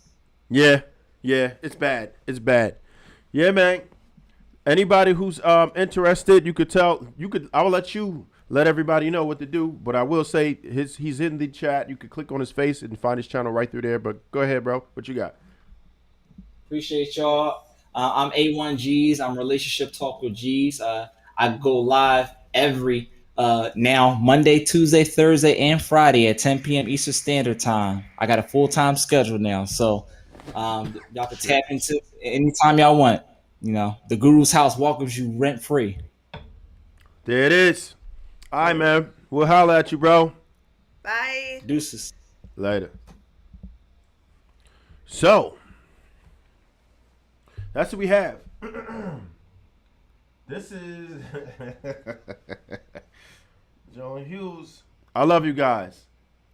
S1: Yeah, it's bad. Yeah, man. Anybody who's interested, I will let everybody know what to do. But I will say he's in the chat. You could click on his face and find his channel right through there. But go ahead, bro. What you got?
S7: Appreciate y'all. I'm A1G's. I'm Relationship Talk with G's. I go live every now Monday, Tuesday, Thursday, and Friday at 10 p.m. Eastern Standard Time. I got a full-time schedule now, so y'all can tap into anytime y'all want. You know, the Guru's house welcomes you rent-free.
S1: There it is. All right, man. We'll holler at you, bro.
S2: Bye.
S7: Deuces.
S1: Later. So, that's what we have. This is John Hughes. I love you guys.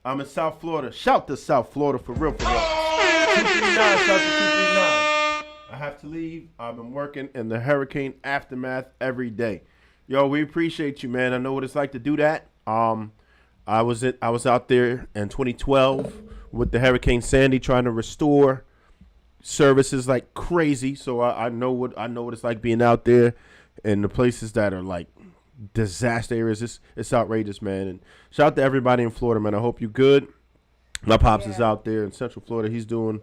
S1: I'm in South Florida. Shout to South Florida for real. 239, shout to 239. I have to leave. I've been working in the hurricane aftermath every day. Yo, we appreciate you, man. I know what it's like to do that. I was out there in 2012 with the Hurricane Sandy trying to restore services like crazy, so I know what it's like being out there in the places that are like disaster areas. It's outrageous, man. And shout out to everybody in Florida, man. I hope you good. My pops is out there in Central Florida. He's doing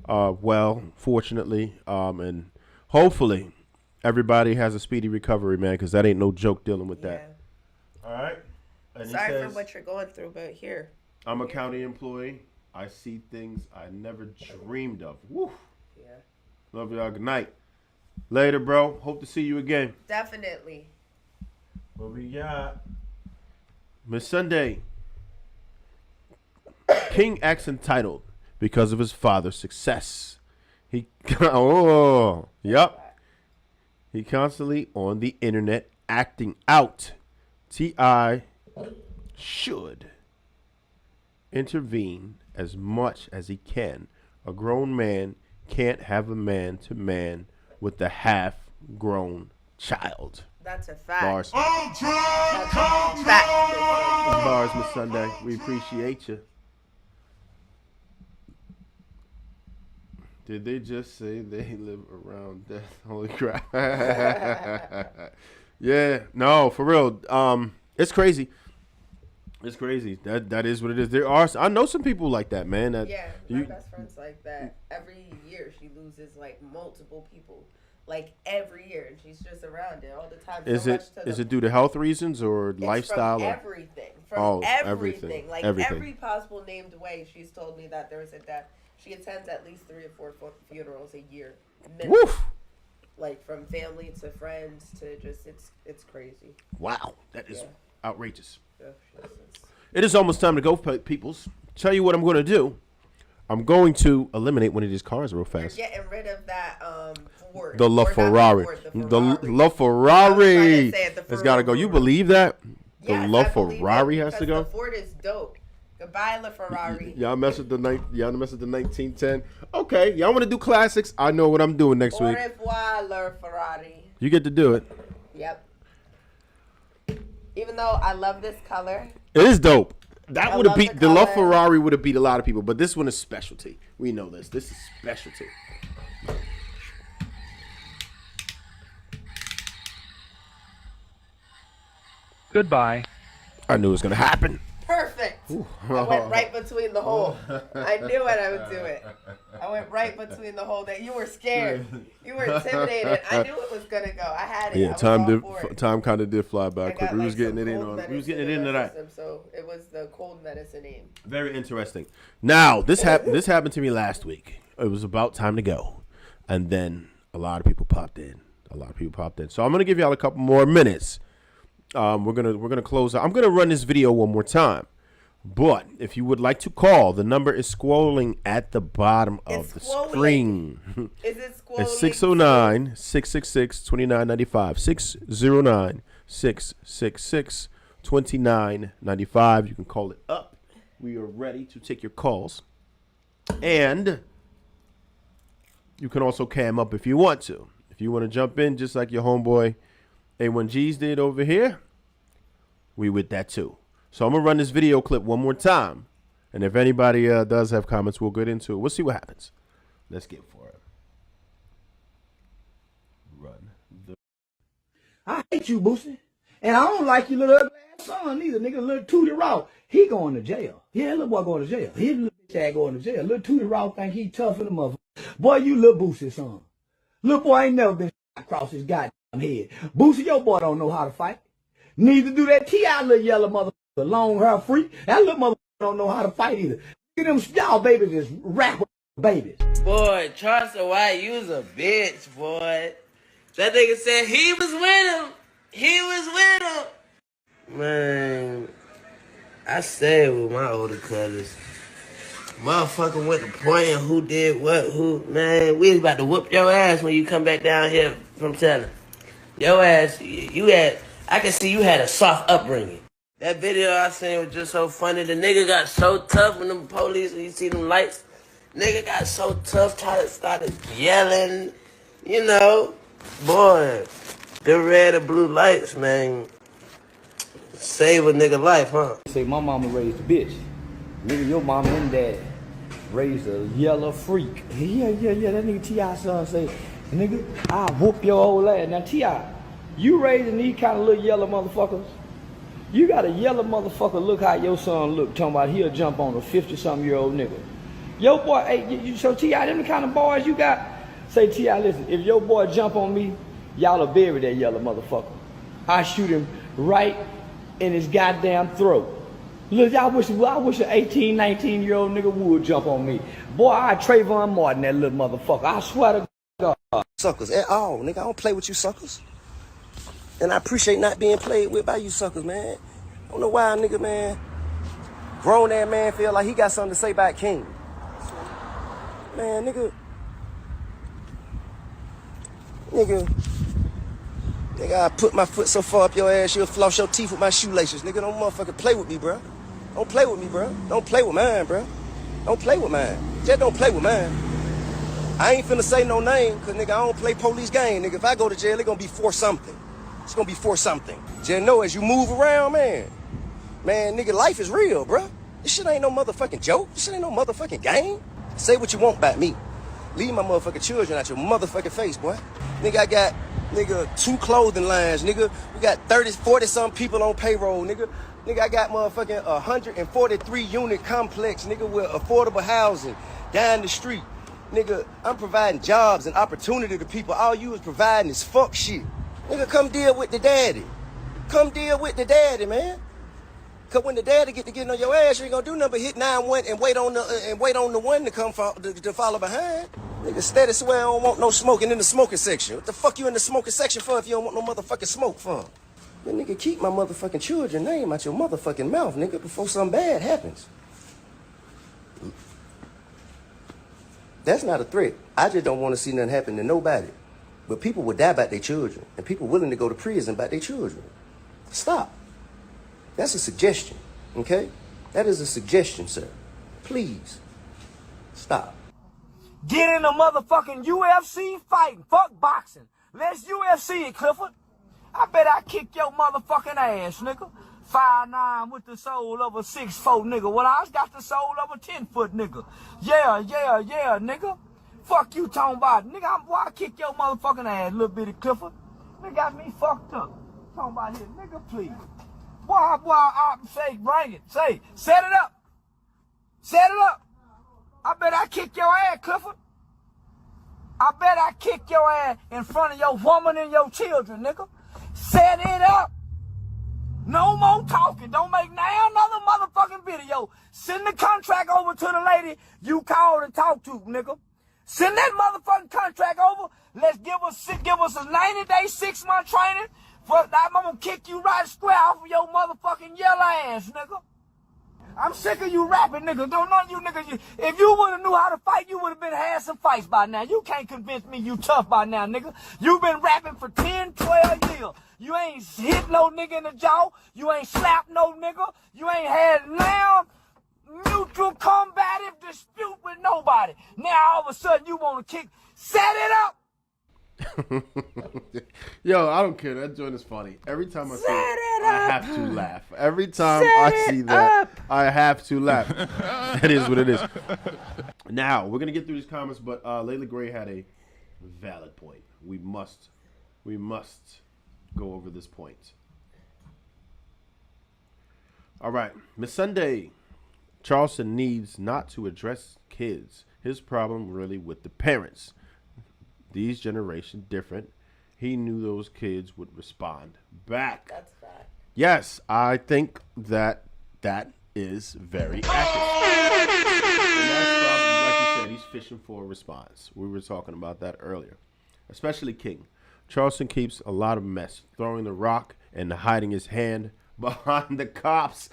S1: well, fortunately, and hopefully everybody has a speedy recovery, man, because that ain't no joke dealing with that. All right. And
S2: sorry for what you're going through, but here.
S1: I'm a county employee. I see things I never dreamed of. Woo. Yeah. Love y'all. Good night. Later, bro. Hope to see you again.
S2: Definitely.
S1: What we got? Miss Sunday. King acts entitled because of his father's success. He He constantly on the internet acting out. T.I. should intervene as much as he can. A grown man can't have a man-to-man with a half-grown child.
S2: That's a fact.
S1: Bars.
S2: That's a fact.
S1: Bars, Miss Sunday. We appreciate you. Did they just say they live around death? Holy crap. Yeah. No, for real. It's crazy. It's crazy. That is what it is. I know some people like that, man.
S2: My best friend's like that. Every year she loses like multiple people. Like every year, and she's just around it all the time.
S1: Is it due to health reasons or lifestyle?
S2: From everything. From everything. Like
S1: everything.
S2: Every possible named way. She's told me that there is a death. She attends at least 3 or 4 funerals a year. Minimum. Woof. Like from family to friends to just it's crazy.
S1: Wow, that is outrageous.
S2: Yeah,
S1: it is almost time to go, peoples. Tell you what I'm going to do. I'm going to eliminate one of these cars real fast.
S2: You're getting rid of that Ford.
S1: The LaFerrari. The LaFerrari. It's got to go. You believe that? The LaFerrari has to go?
S2: The Ford is dope. Goodbye, LaFerrari.
S1: Y'all mess with the 1910. Okay, y'all want to do classics? I know what I'm doing next week.
S2: Au revoir, LaFerrari.
S1: You get to do it.
S2: Yep. Even though I love this color.
S1: It is dope. That would have beat the LaFerrari would have beat a lot of people, but this one is specialty. We know this. This is specialty.
S8: Goodbye.
S1: I knew it was gonna happen.
S2: Perfect. I went right between the hole. I knew it. I would do it. I went right between the hole. That you were scared. You were intimidated. I knew it was gonna go. I had it.
S1: Yeah, time kind of did fly by quick. We was getting it in on. We was getting it in tonight.
S2: So it was the cold medicine aim.
S1: Very interesting. Now this happened to me last week. It was about time to go, and then a lot of people popped in. So I'm gonna give y'all a couple more minutes. We're gonna close out. I'm gonna run this video one more time, but if you would like to call, the number is scrolling at the bottom of the screen.
S2: Is it scrolling?
S1: It's 609-666-2995. 609-666-2995. You can call it up. We are ready to take your calls, and you can also cam up if you want to. If you want to jump in, just like your homeboy A1Gs did over here, we with that too. So I'm going to run this video clip one more time. And if anybody does have comments, we'll get into it. We'll see what happens. Let's get for it. Run.
S3: I hate you, Boosie. And I don't like your little ugly ass son either, nigga. Little Tootie Raw. He going to jail. Yeah, little boy going to jail. His little bitch ass going to jail. Little Tootie Raw think he tough in the motherfucker. Boy, you little Boosie son. Little boy ain't never been across his goddamn head. Boosie, your boy don't know how to fight. Neither do that T.I. little yellow motherfucker, long hair freak. That little motherfucker don't know how to fight either. Look at them, y'all babies just rap with babies.
S4: Boy, Charleston White, you was a bitch, boy. That nigga said he was with him. He was with him. Man, I stayed with my older cousins. Motherfucker went to pointing who did what, who. Man, we was about to whoop your ass when you come back down here from telling. Your ass, I can see you had a soft upbringing. That video I seen was just so funny. The nigga got so tough when the police, you see them lights. Nigga got so tough, started yelling. You know, boy, the red and blue lights, man, save a nigga life, huh?
S3: Say my mama raised a bitch. Nigga, your mama and dad raised a yellow freak. Yeah, that nigga T.I. son say, nigga, I'll whoop your old ass. Now T.I., you raising these kind of little yellow motherfuckers? You got a yellow motherfucker, look how your son look, talking about he'll jump on a 50-something-year-old nigga. Yo boy, hey, so T.I., them the kind of boys you got? Say, T.I., listen, if your boy jump on me, y'all will bury that yellow motherfucker. I shoot him right in his goddamn throat. Look, I wish an 18, 19-year-old nigga would jump on me. Boy, I Trayvon Martin, that little motherfucker. I swear to God.
S5: Suckers at all, nigga. I don't play with you suckers. And I appreciate not being played with by you suckers, man. I don't know why a nigga, man, grown ass man feel like he got something to say about King. Man, nigga, I put my foot so far up your ass, you'll floss your teeth with my shoelaces. Nigga, don't motherfucking play with me, bro. Don't play with me, bro. Don't play with mine, bro. Don't play with mine. Just don't play with mine. I ain't finna say no name, cause nigga, I don't play police game. Nigga, if I go to jail, it's gonna be for something. It's gonna be for something. Just know as you move around, man, nigga, life is real, bro. This shit ain't no motherfucking joke. This shit ain't no motherfucking game. Say what you want about me. Leave my motherfucking children out your motherfucking face, boy. Nigga, I got, 2 clothing lines, nigga. We got 30, 40 some people on payroll, nigga. Nigga, I got motherfucking 143 unit complex, nigga, with affordable housing down the street. Nigga, I'm providing jobs and opportunity to people. All you is providing is fuck shit. Nigga, come deal with the daddy. Come deal with the daddy, man. Cause when the daddy get to getting on your ass, you ain't gonna do nothing but hit 9-1 and wait on the one to come to follow behind. Nigga, steady swear I don't want no smoking in the smoking section. What the fuck you in the smoking section for if you don't want no motherfucking smoke for? Then nigga, keep my motherfucking children's name out your motherfucking mouth, nigga, before something bad happens. That's not a threat. I just don't want to see nothing happen to nobody. But people will die about their children, and people willing to go to prison about their children. Stop. That's a suggestion, okay? That is a suggestion, sir. Please, stop.
S3: Get in a motherfucking UFC fighting. Fuck boxing. Let's UFC it, Clifford. I bet I kick your motherfucking ass, nigga. 5'9" with the soul of a 6'4", nigga. Well, I got the soul of a 10-foot nigga. Yeah, nigga. Fuck you talking about. Nigga, why I kick your motherfucking ass, little bitty Clifford? Nigga got me fucked up. Talking about here, nigga, please. Boy, I say, bring it. Say, set it up. Set it up. I bet I kick your ass, Clifford. I bet I kick your ass in front of your woman and your children, nigga. Set it up. No more talking. Don't make now another motherfucking video. Send the contract over to the lady you called and talked to, nigga. Send that motherfucking contract over. Let's give us a 90-day, 6-month training. I'm gonna kick you right square off of your motherfucking yellow ass, nigga. I'm sick of you rapping, nigga. Don't none of you niggas. If you would've knew how to fight, you would've been had some fights by now. You can't convince me you tough by now, nigga. You've been rapping for 10, 12 years. You ain't hit no nigga in the jaw. You ain't slapped no nigga. You ain't had now mutual combative dispute with nobody. Now all of a sudden you wanna kick. Set it up.
S1: Yo, I don't care. That joint is funny. Every time I see it, I have to laugh. Every time I see that, I have to laugh. That is what it is. Now, we're going to get through these comments, but Layla Gray had a valid point. We must go over this point. All right. Miss Sunday. Charleston needs not to address kids. His problem really with the parents. These generation different. He knew those kids would respond back.
S2: That's fact.
S1: Yes, I think that is very accurate. And that's probably, like you said, he's fishing for a response. We were talking about that earlier. Especially King. Charleston keeps a lot of mess, throwing the rock and hiding his hand behind the cops.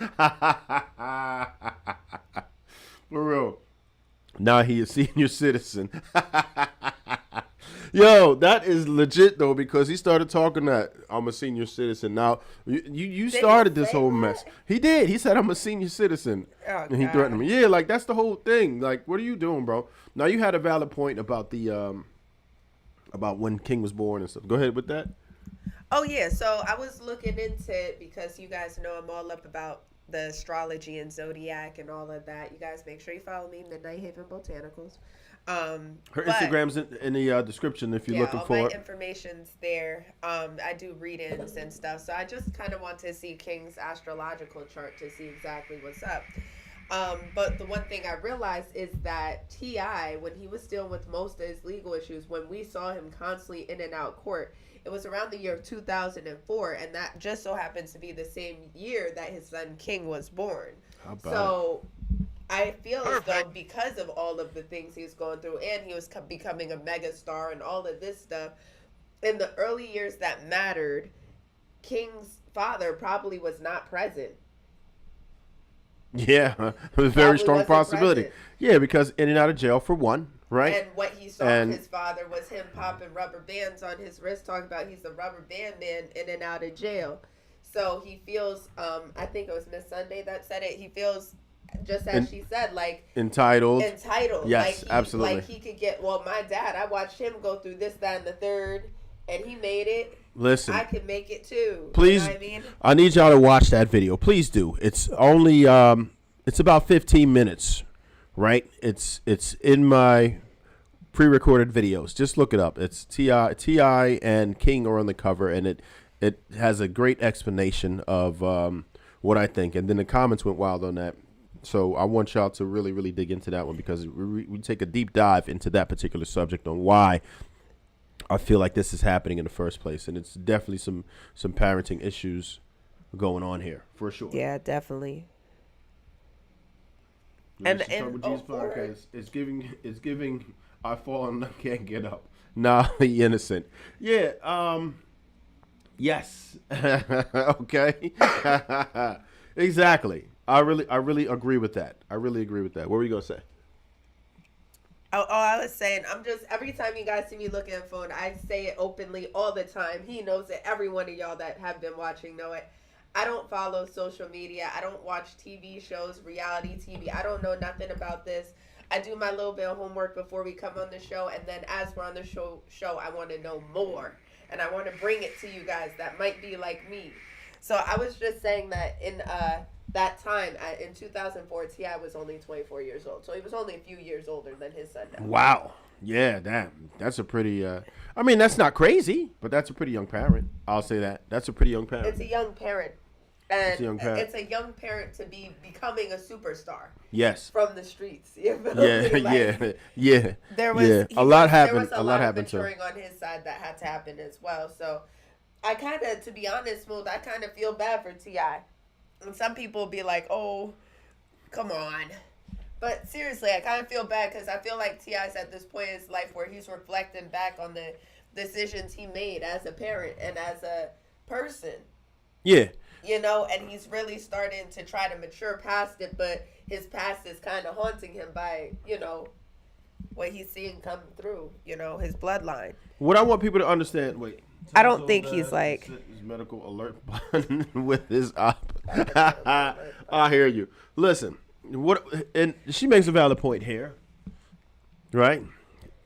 S1: For real. Now he is senior citizen. Yo, that is legit though, because he started talking that I'm a senior citizen. Now you started this whole mess. He did. He said I'm a senior citizen, and he threatened me. Yeah, like that's the whole thing. Like, what are you doing, bro? Now you had a valid point about the about when King was born and stuff. Go ahead with that.
S2: Oh yeah, so I was looking into it because you guys know I'm all up about the astrology and zodiac and all of that. You guys make sure you follow me, Midnight Haven Botanicals.
S1: Her Instagram's in the description if you're looking for
S2: all
S1: it.
S2: my information's there. I do readings and stuff, so I just kind of want to see King's astrological chart to see exactly what's up. But the one thing I realized is that T.I., when he was dealing with most of his legal issues, when we saw him constantly in and out court, it was around the year of 2004, and that just so happens to be the same year that his son King was born.
S1: How about
S2: So I feel as though because of all of the things he was going through, and he was becoming a mega star and all of this stuff, in the early years that mattered, King's father probably was not present.
S1: Yeah, it was a very strong
S2: wasn't
S1: possibility.
S2: present.
S1: Yeah, because in and out of jail for one, right?
S2: And what he saw
S1: And-
S2: of his father was him popping rubber bands on his wrist, talking about he's a rubber band man in and out of jail. So he feels, I think it was Miss Sunday that said it, he feels, just as she said, like,
S1: entitled.
S2: like
S1: Yes, absolutely.
S2: Like he could get, well, my dad, I watched him go through this, that, and the third, and he made it.
S1: Listen,
S2: I could make it too.
S1: please,
S2: You know what I mean?
S1: I need y'all to watch that video. Please do. It's only it's about 15 minutes, right? It's in my pre-recorded videos. Just look it up. It's T.I. and King are on the cover, and it has a great explanation of what I think. And then the comments went wild on that. So I want y'all to really, really dig into that one, because we take a deep dive into that particular subject on why I feel like this is happening in the first place. And it's definitely some parenting issues going on here, for sure.
S2: Yeah, definitely.
S1: And
S2: and
S1: Jesus podcast is giving I fall and I can't get up. Nah, the innocent. Yeah, yes. Okay. Exactly. I really agree with that. I really agree with that. What were you gonna say?
S2: Oh, I was saying, I'm just, every time you guys see me looking at the phone, I say it openly all the time. He knows it. Every one of y'all that have been watching know it. I don't follow social media. I don't watch TV shows, reality TV. I don't know nothing about this. I do my little bit of homework before we come on the show, and then as we're on the show I want to know more, and I want to bring it to you guys that might be like me. So I was just saying that in that time, in 2004, T.I. was only 24 years old. So he was only a few years older than his son now.
S1: Wow. Yeah, damn. That's a pretty, I mean, that's not crazy, but that's a pretty young parent. I'll say that. That's a pretty young parent.
S2: It's a young parent. And
S1: It's a young parent.
S2: it's a young parent to be becoming a superstar
S1: Yes.
S2: from the streets. You feel
S1: Yeah,
S2: me? Like,
S1: yeah.
S2: There was
S1: yeah.
S2: he
S1: A lot
S2: was-
S1: happened.
S2: There was
S1: A lot
S2: of
S1: happened to him.
S2: maturing on his side that had to happen as well. So I kind of, to be honest, Smooth, I kind of feel bad for T.I. And some people be like, oh, come on. But seriously, I kind of feel bad because I feel like T.I.'s at this point in his life where he's reflecting back on the decisions he made as a parent and as a person.
S1: Yeah.
S2: You know, and he's really starting to try to mature past it, but his past is kind of haunting him by, you know, what he's seeing come through, you know, his bloodline.
S1: What I want people to understand, wait.
S2: I don't think he's like...
S1: His medical alert button with his op. I hear you. Listen, and she makes a valid point here, right?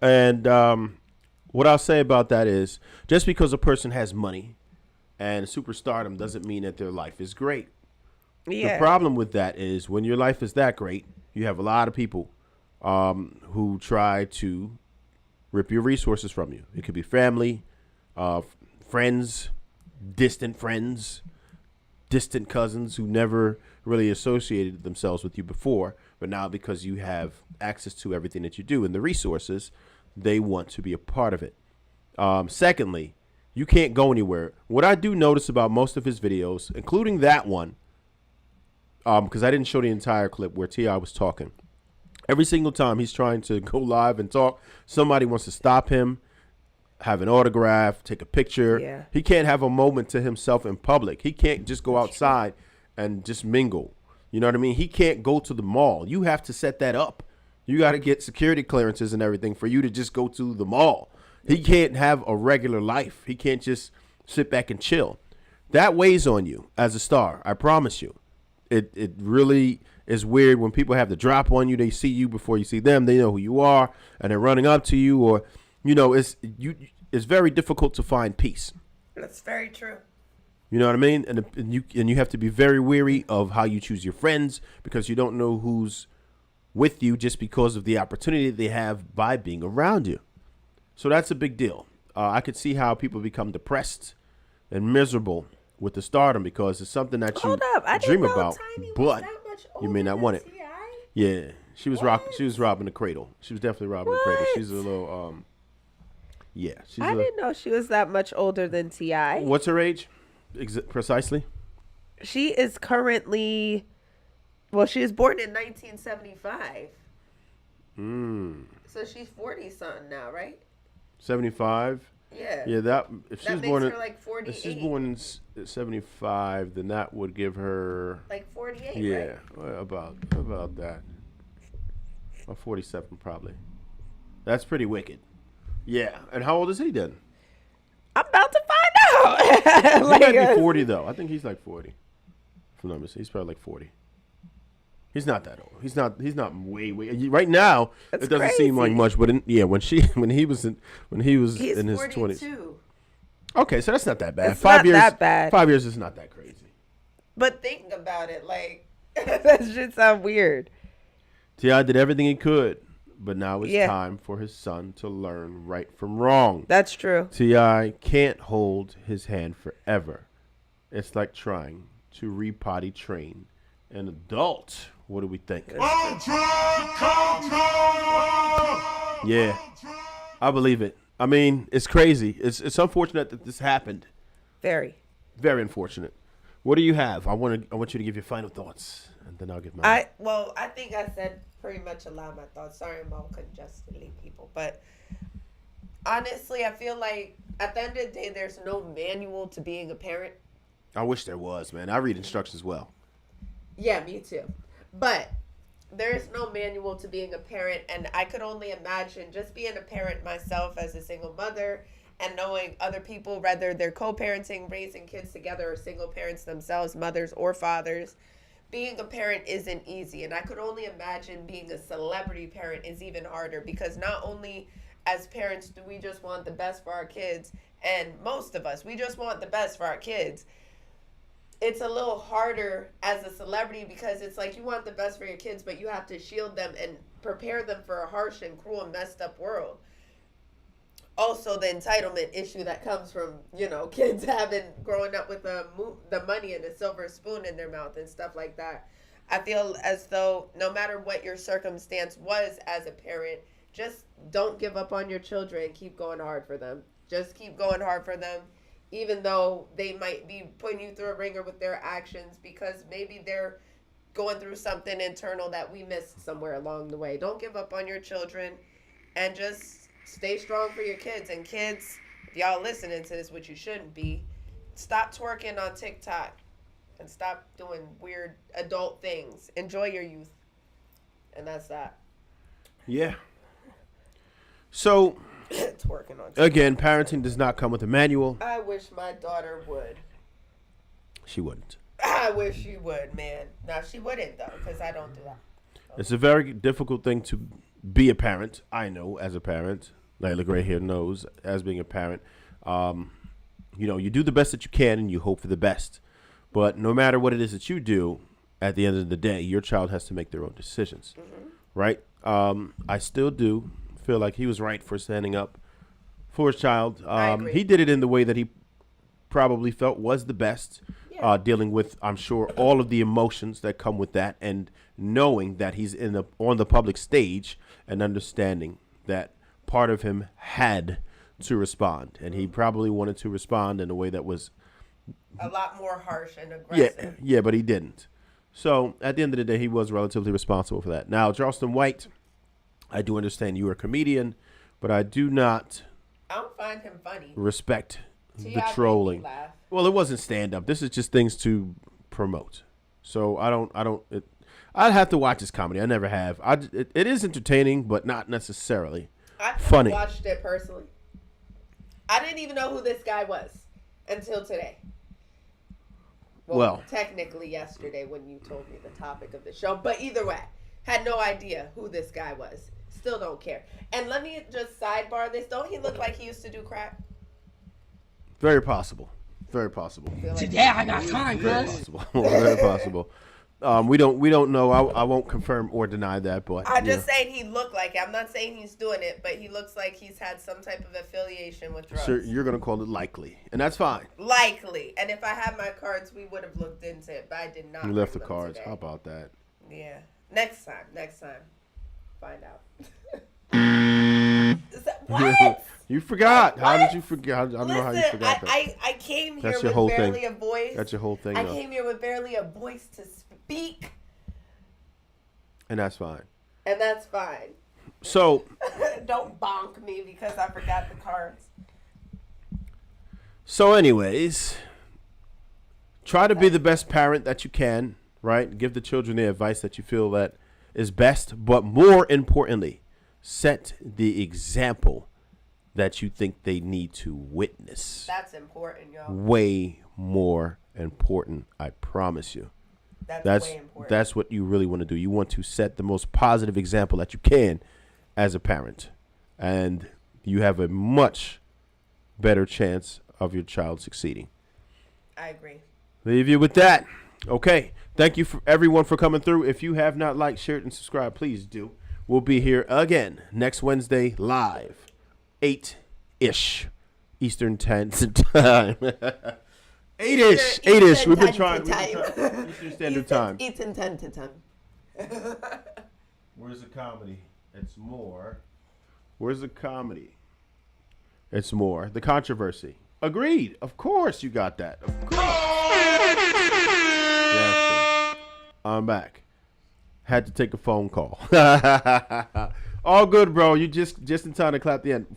S1: And what I'll say about that is, just because a person has money and superstardom doesn't mean that their life is great.
S2: Yeah.
S1: The problem with that is when your life is that great, you have a lot of people who try to rip your resources from you. It could be family, friends, distant cousins who never really associated themselves with you before, but now because you have access to everything that you do and the resources, they want to be a part of it. Secondly, you can't go anywhere. What I do notice about most of his videos, including that one, because I didn't show the entire clip where T.I. was talking. Every single time he's trying to go live and talk, somebody wants to stop him, have an autograph, take a picture.
S2: Yeah.
S1: He can't have a moment to himself in public. He can't just go outside and just mingle. You know what I mean? He can't go to the mall. You have to set that up. You got to get security clearances and everything for you to just go to the mall. He can't have a regular life. He can't just sit back and chill. That weighs on you as a star. I promise you. It really is weird when people have the drop on you. They see you before you see them. They know who you are, and they're running up to you, or it's very difficult to find peace.
S2: That's very true.
S1: You know what I mean? And you have to be very wary of how you choose your friends because you don't know who's with you just because of the opportunity they have by being around you. So that's a big deal. I could see how people become depressed and miserable with the stardom because it's something that you dream about, but you may not want it. Yeah, she was robbing the cradle. She was definitely robbing the cradle. She's a little yeah.
S2: I didn't know she was that much older than T.I.
S1: What's her age? Precisely.
S2: She is currently, well, she was born in 1975. So she's 40-something now, right?
S1: 75.
S2: Yeah.
S1: Yeah, that if
S2: that
S1: she's
S2: makes
S1: born
S2: her like 48.
S1: if she's born in 75, then that would give her
S2: like 48.
S1: yeah,
S2: right?
S1: well, about that. Or 47 probably. That's pretty wicked. Yeah, and how old is he then?
S2: I'm about to find out.
S1: He might be 40 though. I think he's like 40. If I'm not mistaken, he's probably like 40. He's not that old. He's not way right now.
S2: That's
S1: it doesn't
S2: crazy.
S1: seem like much, but when he was in his 20s. Okay, so that's not that bad.
S2: It's not that bad.
S1: 5 years is not that crazy.
S2: But think about it, like that should sound weird.
S1: T.I. did everything he could, but now it's time for his son to learn right from wrong.
S2: That's true.
S1: T.I. can't hold his hand forever. It's like trying to re-potty train an adult. What do we think? Yeah, I believe it. I mean, it's crazy. It's unfortunate that this happened.
S2: Very.
S1: Very unfortunate. What do you have? I want you to give your final thoughts, and then I'll give mine.
S2: I think I said pretty much a lot of my thoughts. Sorry, I'm all congested, people. But honestly, I feel like at the end of the day, there's no manual to being a parent.
S1: I wish there was, man. I read instructions well.
S2: Yeah, me too. But there is no manual to being a parent, and I could only imagine just being a parent myself as a single mother and knowing other people, whether they're co-parenting, raising kids together, or single parents themselves, mothers or fathers. Being a parent isn't easy, and I could only imagine being a celebrity parent is even harder because not only as parents do we just want the best for our kids, and most of us, we just want the best for our kids. It's a little harder as a celebrity because it's like you want the best for your kids, but you have to shield them and prepare them for a harsh and cruel and messed up world. Also, the entitlement issue that comes from, kids growing up with the money and a silver spoon in their mouth and stuff like that. I feel as though no matter what your circumstance was as a parent, just don't give up on your children. Keep going hard for them. Just keep going hard for them. Even though they might be putting you through a ringer with their actions because maybe they're going through something internal that we missed somewhere along the way. Don't give up on your children and just stay strong for your kids. And kids, if y'all listening to this, which you shouldn't be, stop twerking on TikTok and stop doing weird adult things. Enjoy your youth. And that's that.
S1: Yeah. So...
S2: twerking on TikTok.
S1: Again, parenting does not come with a manual.
S2: I wish my daughter would.
S1: She wouldn't.
S2: I wish she would, man. No, she wouldn't, though, because I don't do that.
S1: It's a very difficult thing to be a parent. I know as a parent. Layla Gray here knows as being a parent. You do the best that you can and you hope for the best. But no matter what it is that you do, at the end of the day, your child has to make their own decisions. Mm-hmm. Right? I still do feel like he was right for standing up for his child. He did it in the way that he probably felt was the best, dealing with, I'm sure, all of the emotions that come with that and knowing that he's on the public stage and understanding that part of him had to respond. And he probably wanted to respond in a way that was
S2: a lot more harsh and aggressive.
S1: Yeah, but he didn't. So at the end of the day, he was relatively responsible for that. Now, Charleston White, I do understand you are a comedian, but I do not.
S2: I don't find him funny.
S1: Respect the trolling. Well, it wasn't stand up. This is just things to promote. So I'd have to watch his comedy. I never have. It is entertaining, but not necessarily funny.
S2: I watched it personally. I didn't even know who this guy was until today. Well, technically yesterday when you told me the topic of the show, but either way, had no idea who this guy was. Still don't care. And let me just sidebar this. Don't he look like he used to do crack?
S1: Very possible. Very possible.
S3: Today I got time,
S1: Very
S3: cuz.
S1: possible. Very possible. We don't know. I won't confirm or deny that, but
S2: I'm just saying he looked like it. I'm not saying he's doing it, but he looks like he's had some type of affiliation with drugs.
S1: So you're gonna call it likely, and that's fine.
S2: Likely. And if I had my cards, we would have looked into it, but I did not.
S1: You left the
S2: bring them
S1: cards.
S2: today.
S1: How about that?
S2: Yeah. Next time. Find out. What?
S1: You forgot.
S2: What?
S1: How did you forget? I don't know how you
S2: Listen,
S1: forgot that.
S2: I came here
S1: That's your
S2: with
S1: whole
S2: barely
S1: thing.
S2: a voice.
S1: That's your whole thing.
S2: I
S1: though.
S2: came here with barely a voice to speak,
S1: And that's fine.
S2: and that's fine.
S1: So,
S2: Don't bonk me because I forgot the cards.
S1: anyways, try to be the best parent that you can, right? Give the children the advice that you feel that is best, but more importantly, set the example that you think they need to witness.
S2: That's important, yo.
S1: Way more important, I promise you.
S2: That's way important.
S1: That's what you really want to do. You want to set the most positive example that you can as a parent, and you have a much better chance of your child succeeding.
S2: I agree.
S1: Leave you with that. Okay. Thank you for everyone for coming through. If you have not liked, shared, and subscribed, please do. We'll be here again next Wednesday live, 8-ish Eastern Time. 8-ish. 8-ish. We've been trying. Eastern Standard Time.
S2: Eastern Standard Time.
S1: Where's the comedy? It's more. Where's the comedy? It's more. The controversy. Agreed. Of course you got that. Of course. Yes, I'm back. Had to take a phone call. All good, bro. You just in time to clap the end.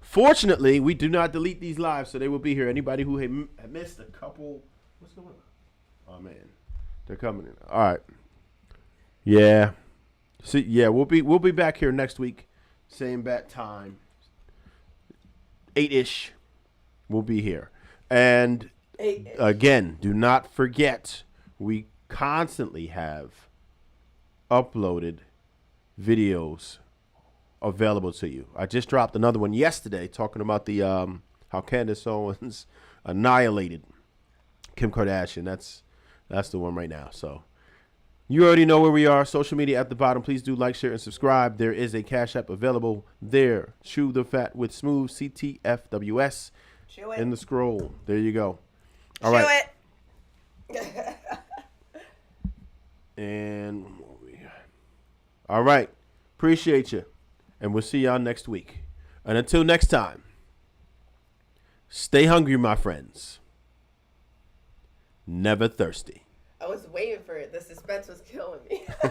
S1: Fortunately, we do not delete these lives, so they will be here. Anybody who had missed a couple. What's going on? Oh man, they're coming in. All right. Yeah. See, yeah, we'll be back here next week, same bat time, 8-ish. We'll be here, and again, do not forget we constantly have uploaded videos available to you. I just dropped another one yesterday talking about the how Candace Owens annihilated Kim Kardashian. That's the one right now. So you already know where we are. Social media at the bottom. Please do like, share, and subscribe. There is a Cash App available there. Chew the Fat with Smooth, CTFWS, in the scroll. There you go. All right. And all right. Appreciate you. And we'll see y'all next week. And until next time, stay hungry, my friends. Never thirsty.
S2: I was waiting for it. The suspense was killing me.